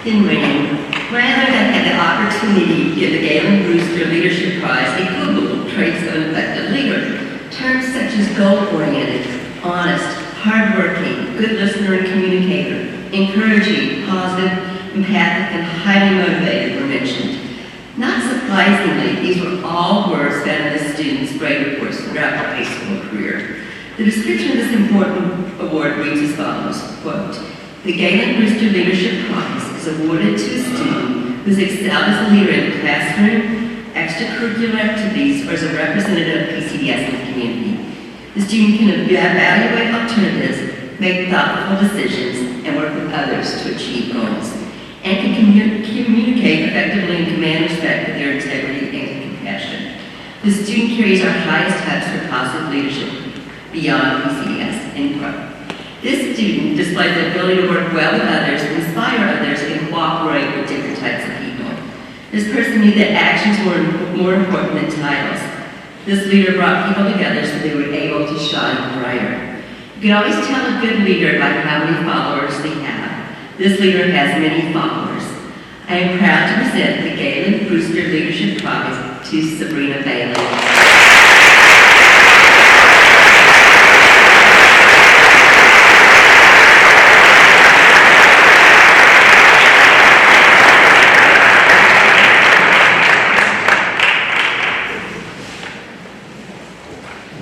In winning, when I learned I had the opportunity to give the Galen Brewster Leadership Prize, a Google traits of an effective leader. Terms such as goal-oriented, honest, hardworking, good listener and communicator, encouraging, positive, empathic, and highly motivated were mentioned. Not surprisingly, these were all words found in the students' grade reports throughout their high school career. The description of this important award reads as follows, quote, "The Galen Brewster Leadership Prize is awarded to a student who's excelled as a leader in the classroom, extracurricular activities, or as a representative of PCBS in the community. The student can evaluate alternatives, make thoughtful decisions, and work with others to achieve goals, and can communicate effectively and command respect for their integrity and compassion. The student carries our highest hopes for positive leadership beyond PCBS," end quote. This student displayed the ability to work well with others, inspire others, and cooperate with different types of people. This person knew that actions were more important than titles. This leader brought people together so they were able to shine brighter. You can always tell a good leader by how many followers they have. This leader has many followers. I am proud to present the Galen Brewster Leadership Prize to Sabrina Bailey.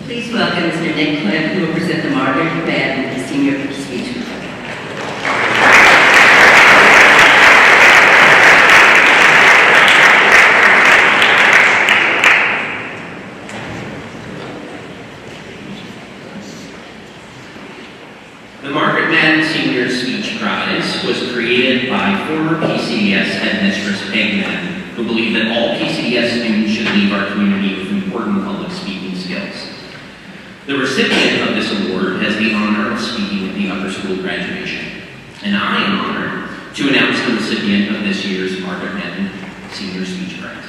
Please welcome Mr. Nick Clem, who will present the Margaret Madden Senior Speech. headmistress, Peggy, who believed that all PCDS students should leave our community with important public speaking skills. The recipient of this award has the honor of speaking at the upper school graduation, and I am honored to announce the recipient of this year's Margaret Madden Senior Speech Prize.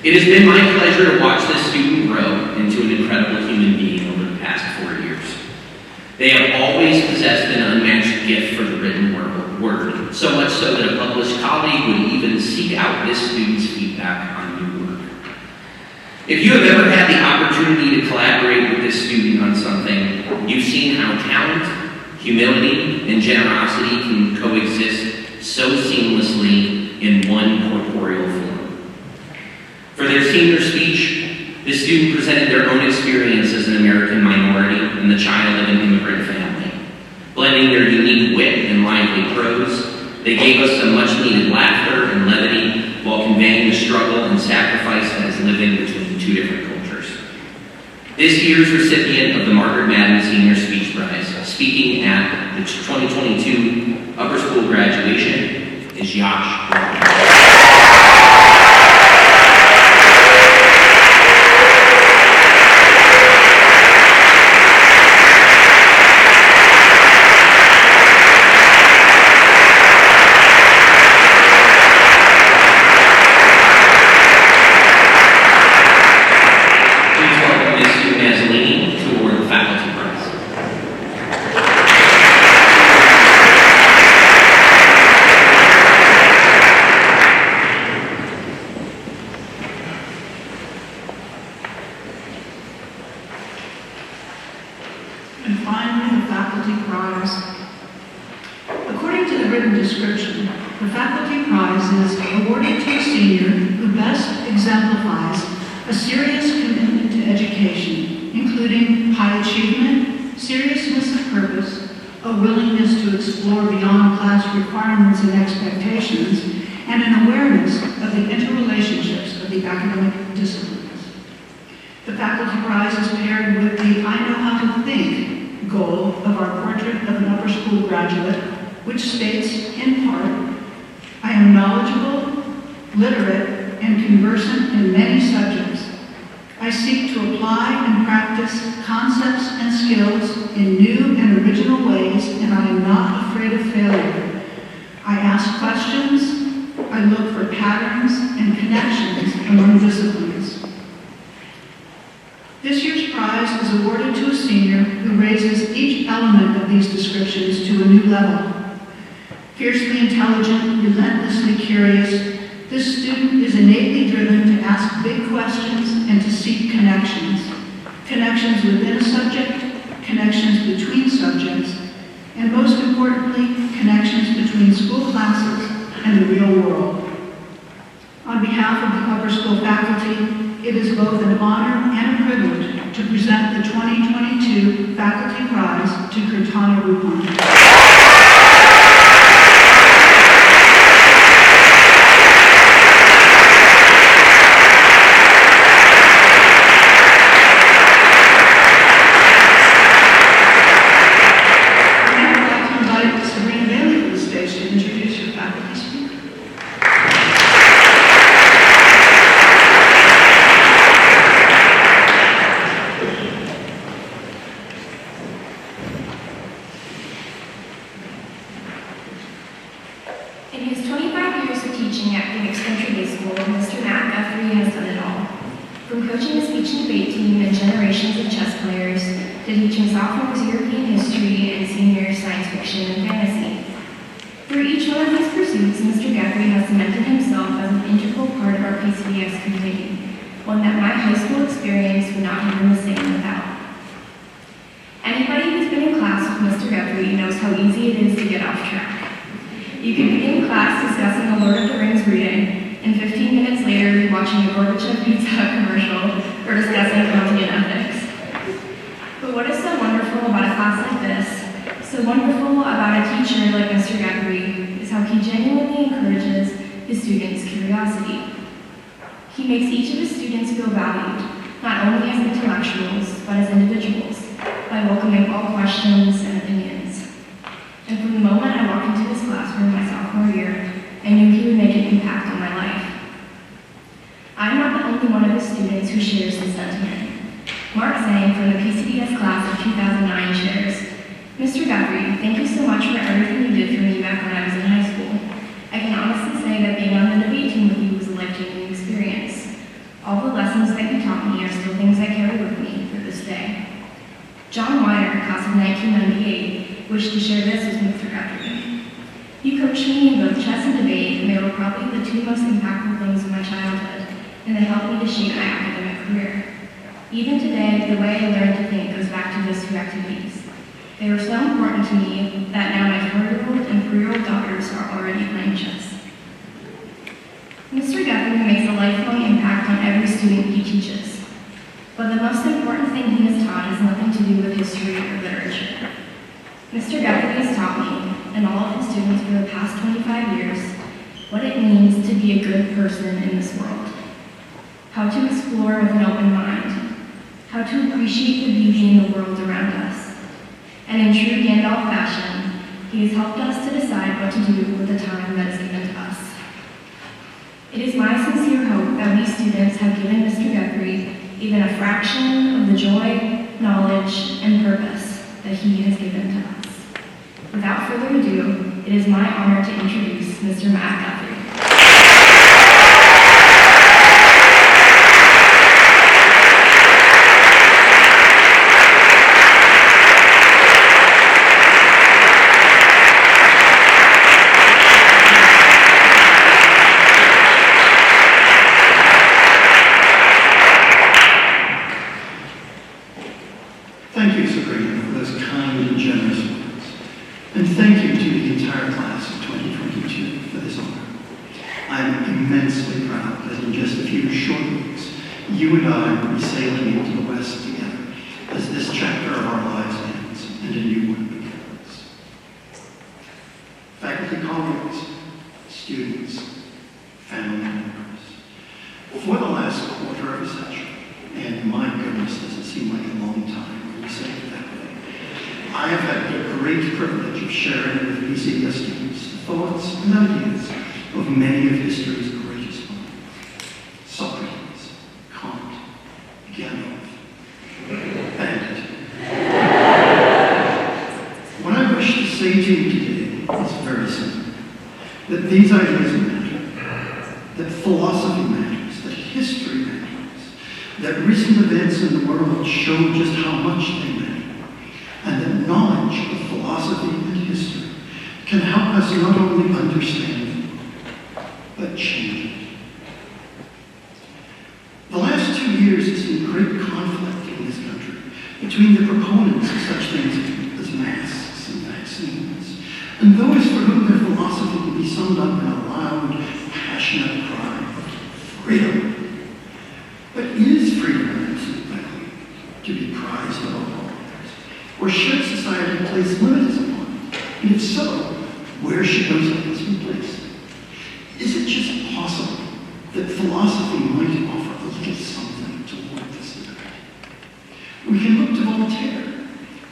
It has been my pleasure to watch this student grow into an incredible human being over the past 4 years. They have always possessed an unmatched gift for the written word, so much so that a published colleague would even seek out this student's feedback on new work. If you have ever had the opportunity to collaborate with this student on something, you've seen how talent, humility, and generosity can coexist so seamlessly in one corporeal form. For their senior speech, the student presented their own experience as an American minority and the child of an immigrant family. Blending their unique wit and lively prose, they gave us some much-needed laughter and levity while conveying the struggle and sacrifice that is living between two different cultures. This year's recipient of the Margaret Madden Senior Speech Prize, speaking at the 2022 upper school graduation, is Josh. And finally, the faculty prize. According to the written description, the faculty prize is awarded to a senior who best exemplifies a serious commitment to education, including high achievement, seriousness of purpose, a willingness to explore beyond class requirements and expectations, and an awareness of the interrelationships of the academic disciplines. The faculty prize is paired with the I know how to think goal of our portrait of an upper school graduate, which states, in part, I am knowledgeable, literate, and conversant in many subjects. I seek to apply and practice concepts and skills in new and original ways, and I am not afraid of failure. I ask questions, I look for patterns and connections among disciplines. This year's prize is awarded to a senior who raises each element of these descriptions to a new level. Fiercely intelligent, relentlessly curious, this student is innately driven to ask big questions and to seek connections. Connections within a subject, connections between subjects, and most importantly, connections between school classes and the real world. On behalf of the upper school faculty, it is both an honor and a privilege to present the 2022 Faculty Prize to Kirtana Rupan. Pcbs community, one that my high school experience would not have been the same without. Anybody who's been in class with Mr. Guthrie knows how easy it is to get off track. You can begin class discussing the Lord of the Rings reading, and 15 minutes later be watching a Gorbachev Pizza commercial or discussing Kantian ethics. But what is so wonderful about a class like this, so wonderful about a teacher like Mr. Guthrie, is how he genuinely encourages his students' curiosity. He makes each of his students feel valued, not only as intellectuals, but as individuals, by welcoming all questions and opinions. And from the moment I walked into this classroom my sophomore year, I knew he would who shares this sentiment. Mark Zane from the Pcbs class of 2009 shares, Mr. Guthrie, thank you so much for everything you did for me back when I was in high school. I can honestly say that being on the debate team with you was a life-changing experience. All the lessons that you taught me are still things I carry with me for this day. John Weiner, class of 1998, wished to share this with Mr. Guthrie. You coached me in both chess and debate, and they were probably the two most impactful things in my childhood, and they helped me to shape my academic career. Even today, the way I learned to think goes back to those two activities. They were so important to me that now my 4-year-old and 3-year-old daughters are already playing chess. Mr. Guthrie makes a lifelong impact on every student he teaches. But the most important thing he has taught has nothing to do with history or literature. Mr. Guthrie has taught me, and all of his students for the past 25 years, what it means to be a good person in this world. How to explore with an open mind. How to appreciate the beauty in the world around us. And in true Gandalf fashion, he has helped us to decide what to do with the time that is given to us. It is my sincere hope that we students have given Mr. Guthrie even a fraction of the joy, knowledge, and purpose that he has given to us. Without further ado, it is my honor to introduce Mr. Matt Guthrie. Thank you, Sabrina, for those kind and generous words. And thank you to the entire class of 2022 for this honor. I'm immensely proud that in just a few short weeks, you and I will be sailing into the West together as this chapter of our lives ends and a new one begins. Faculty colleagues, students, family members, for the last quarter of a century, and my goodness, does it seem like a long time when you say it that way, I have had the great privilege of sharing with PCBS students the thoughts and ideas of many of history's greatest minds. Socrates, Kant, Gandalf, Bandit. What I wish to say to you today is very simple. That these ideas matter, that philosophy matters, that history matters, that recent events in the world show just how much they matter, and that knowledge of philosophy and history can help us not only understand it, but change it. The last 2 years has seen great conflict in this country between the proponents of such things as masks and vaccines, and those for whom their philosophy can be summed up in a loud, passionate cry of freedom. But is freedom absolutely to be prized above all others? Or should society place limits upon it? And if so, where should those limits be placed? Is it just possible that philosophy might offer a little something toward this liberty? We can look to Voltaire,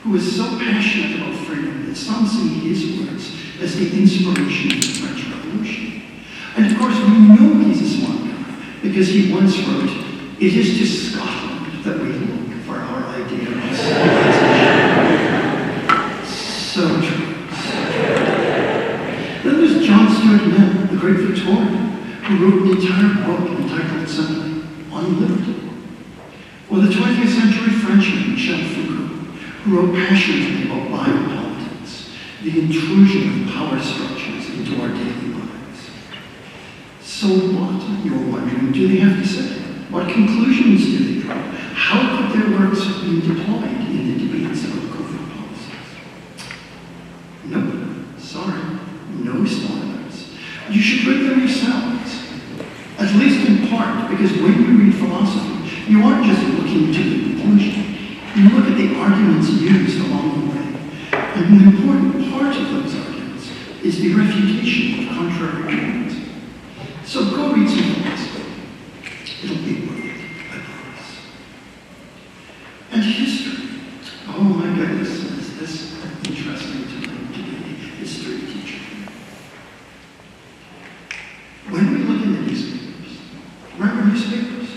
who is so passionate about freedom that some see his words as the inspiration of the French Revolution. And of course, we know he's a smart guy because he once wrote, "It is to Scotland that we look for our idea of civilization." So true. Then there's John Stuart Mill, the great Victorian, who wrote an entire book entitled simply On Liberty. Or the 20th century Frenchman Michel Foucault, who wrote passionately about biopolitics, the intrusion of power structures into our daily lives. So what, you're wondering, do they have to say? What conclusions do they draw? How could their works have been deployed in the debates about COVID policies? No, sorry, no spoilers. You should read them yourselves, at least in part, because when you read philosophy, you aren't just looking to the conclusion. You look at the arguments used along the way, and an important part of those arguments is the refutation of contrary arguments. So go read some philosophy. It'll be worth it, I promise. And history. Oh my goodness, is this interesting to learn to be a history teacher. When we look in the newspapers, remember newspapers?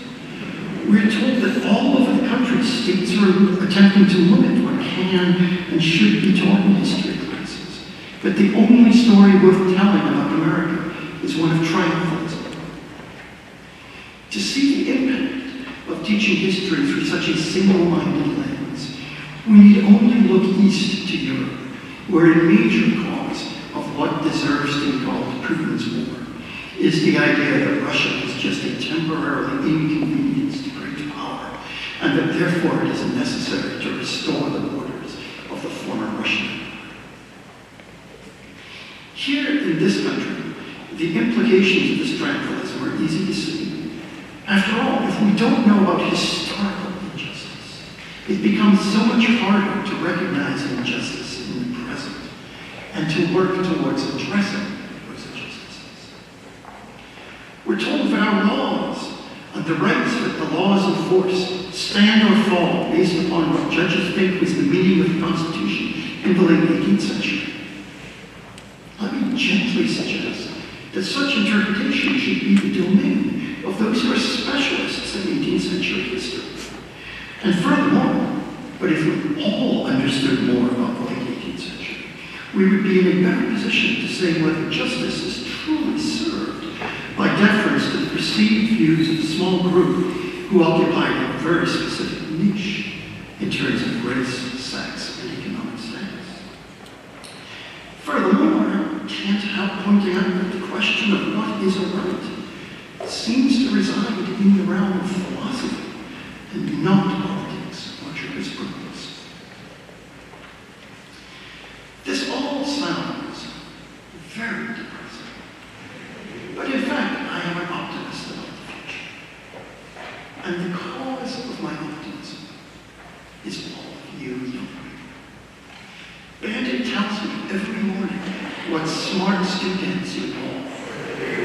We're been told that all over the country, states are attempting to limit what can and should be taught in history classes. But the only story worth telling about America is one of triumphalism. To see the impact of teaching history through such a single-minded lens, we need only look east to Europe, where a major cause of what deserves to be called Putin's war is the idea that Russia is just a temporarily inconvenienced great power, and that therefore it is necessary to restore the borders of the former Russian Empire. Here in this country, the implications of this triumphalism are easy to see. After all, if we don't know about historical injustice, it becomes so much harder to recognize injustice in the present and to work towards addressing those injustices. We're told that our laws and the rights that the laws enforce stand or fall based upon what judges think was the meaning of the Constitution in the late 18th century. Let me gently suggest that such interpretation should be the domain of those who are specialists in 18th century history. And furthermore, but if we all understood more about the late 18th century, we would be in a better position to say whether justice is truly served by deference to the perceived views of a small group who occupied a very specific niche in terms of race, sex, and economic status. Furthermore, I can't help pointing out that the question of what is a right seems to reside in the realm of philosophy and not politics or jurisprudence. This all sounds very depressing, but in fact, I am an optimist about the future. And the cause of my optimism is all of you young people. Bandit tells me every morning what smart students you are,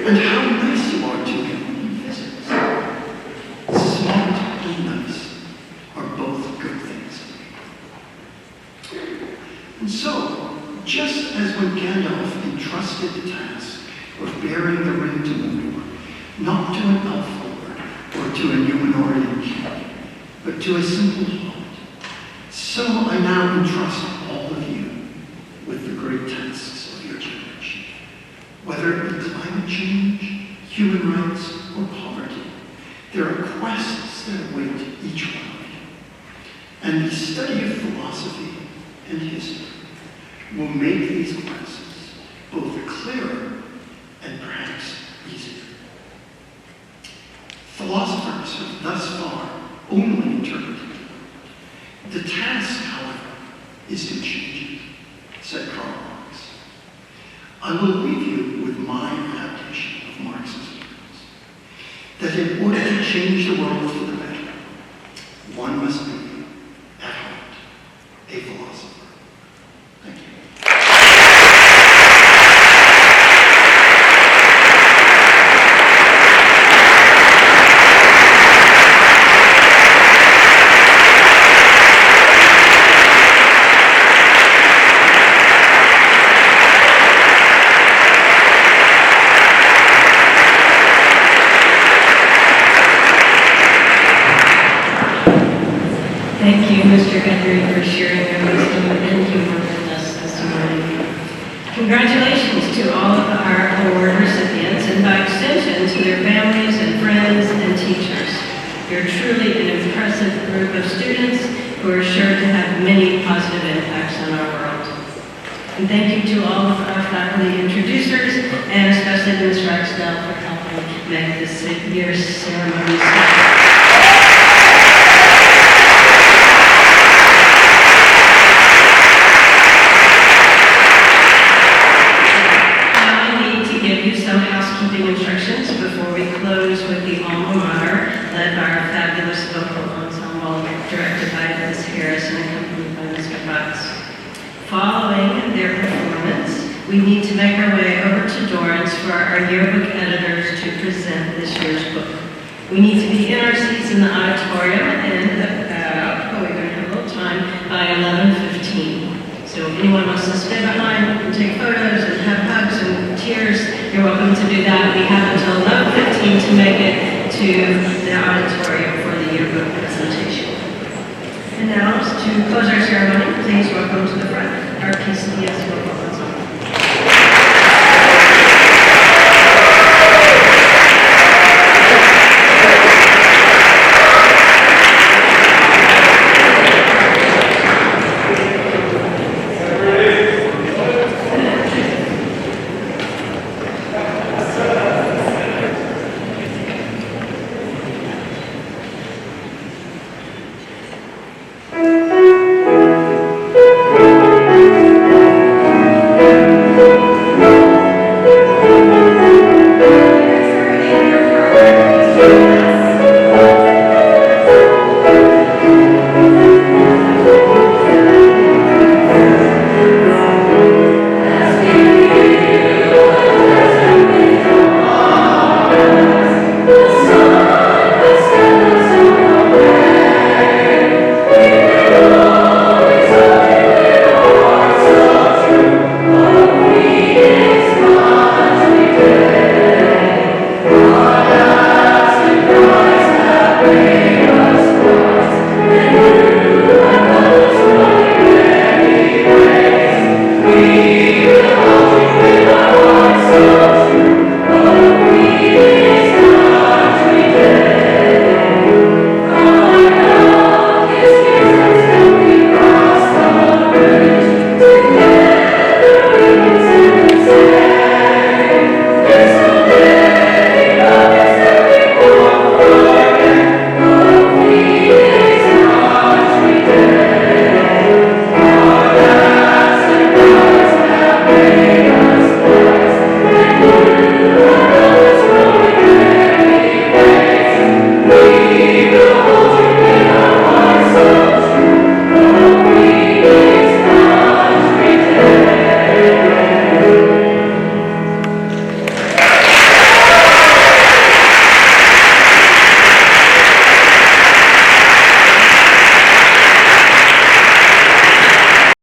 and how nice you are to him when he visits. Smart and nice are both good things. And so, just as when Gandalf entrusted the task of bearing the ring to Mordor, not to an elf lord or to a Numenorean king, but to a simple hobbit, so I now entrust all of you with the great tasks of your generation. Whether it be climate change, human rights, or poverty, there are quests that await each one of you. And the study of philosophy and history will make these quests both clearer and perhaps easier. Philosophers have thus far only interpreted the world. The task, however, is to change it, said Karl Marx. I will leave you with my adaptation of Marx's words, that in order to change the world for the better, one must be, at heart, a philosopher. Thank you. Thank you, Mr. Henry, for sharing your wisdom and humor with us this morning. Congratulations to all of our award recipients, and by extension to their families and friends and teachers. You're truly an impressive group of students who are sure to have many positive impacts on our world. And thank you to all of our faculty introducers, and especially to Ms. Ragsdale for helping make this year's ceremony special. Housekeeping instructions before we close with the alma mater, led by our fabulous vocal ensemble, directed by Ms. Harris and accompanied by Mr. Butts. Following their performance, we need to make our way over to Dorrance for our yearbook editors to present this year's book. We need to be in our seats in the auditorium and about, we're going to have a little time, by 11:15. So if anyone wants to stay behind and take photos and have hugs and tears, you're welcome to do that. We have until 11:15 to make it to the auditorium for the yearbook. group presentation. And now, to close our ceremony, please welcome to the front our PCBS vocal ensemble. Thank you.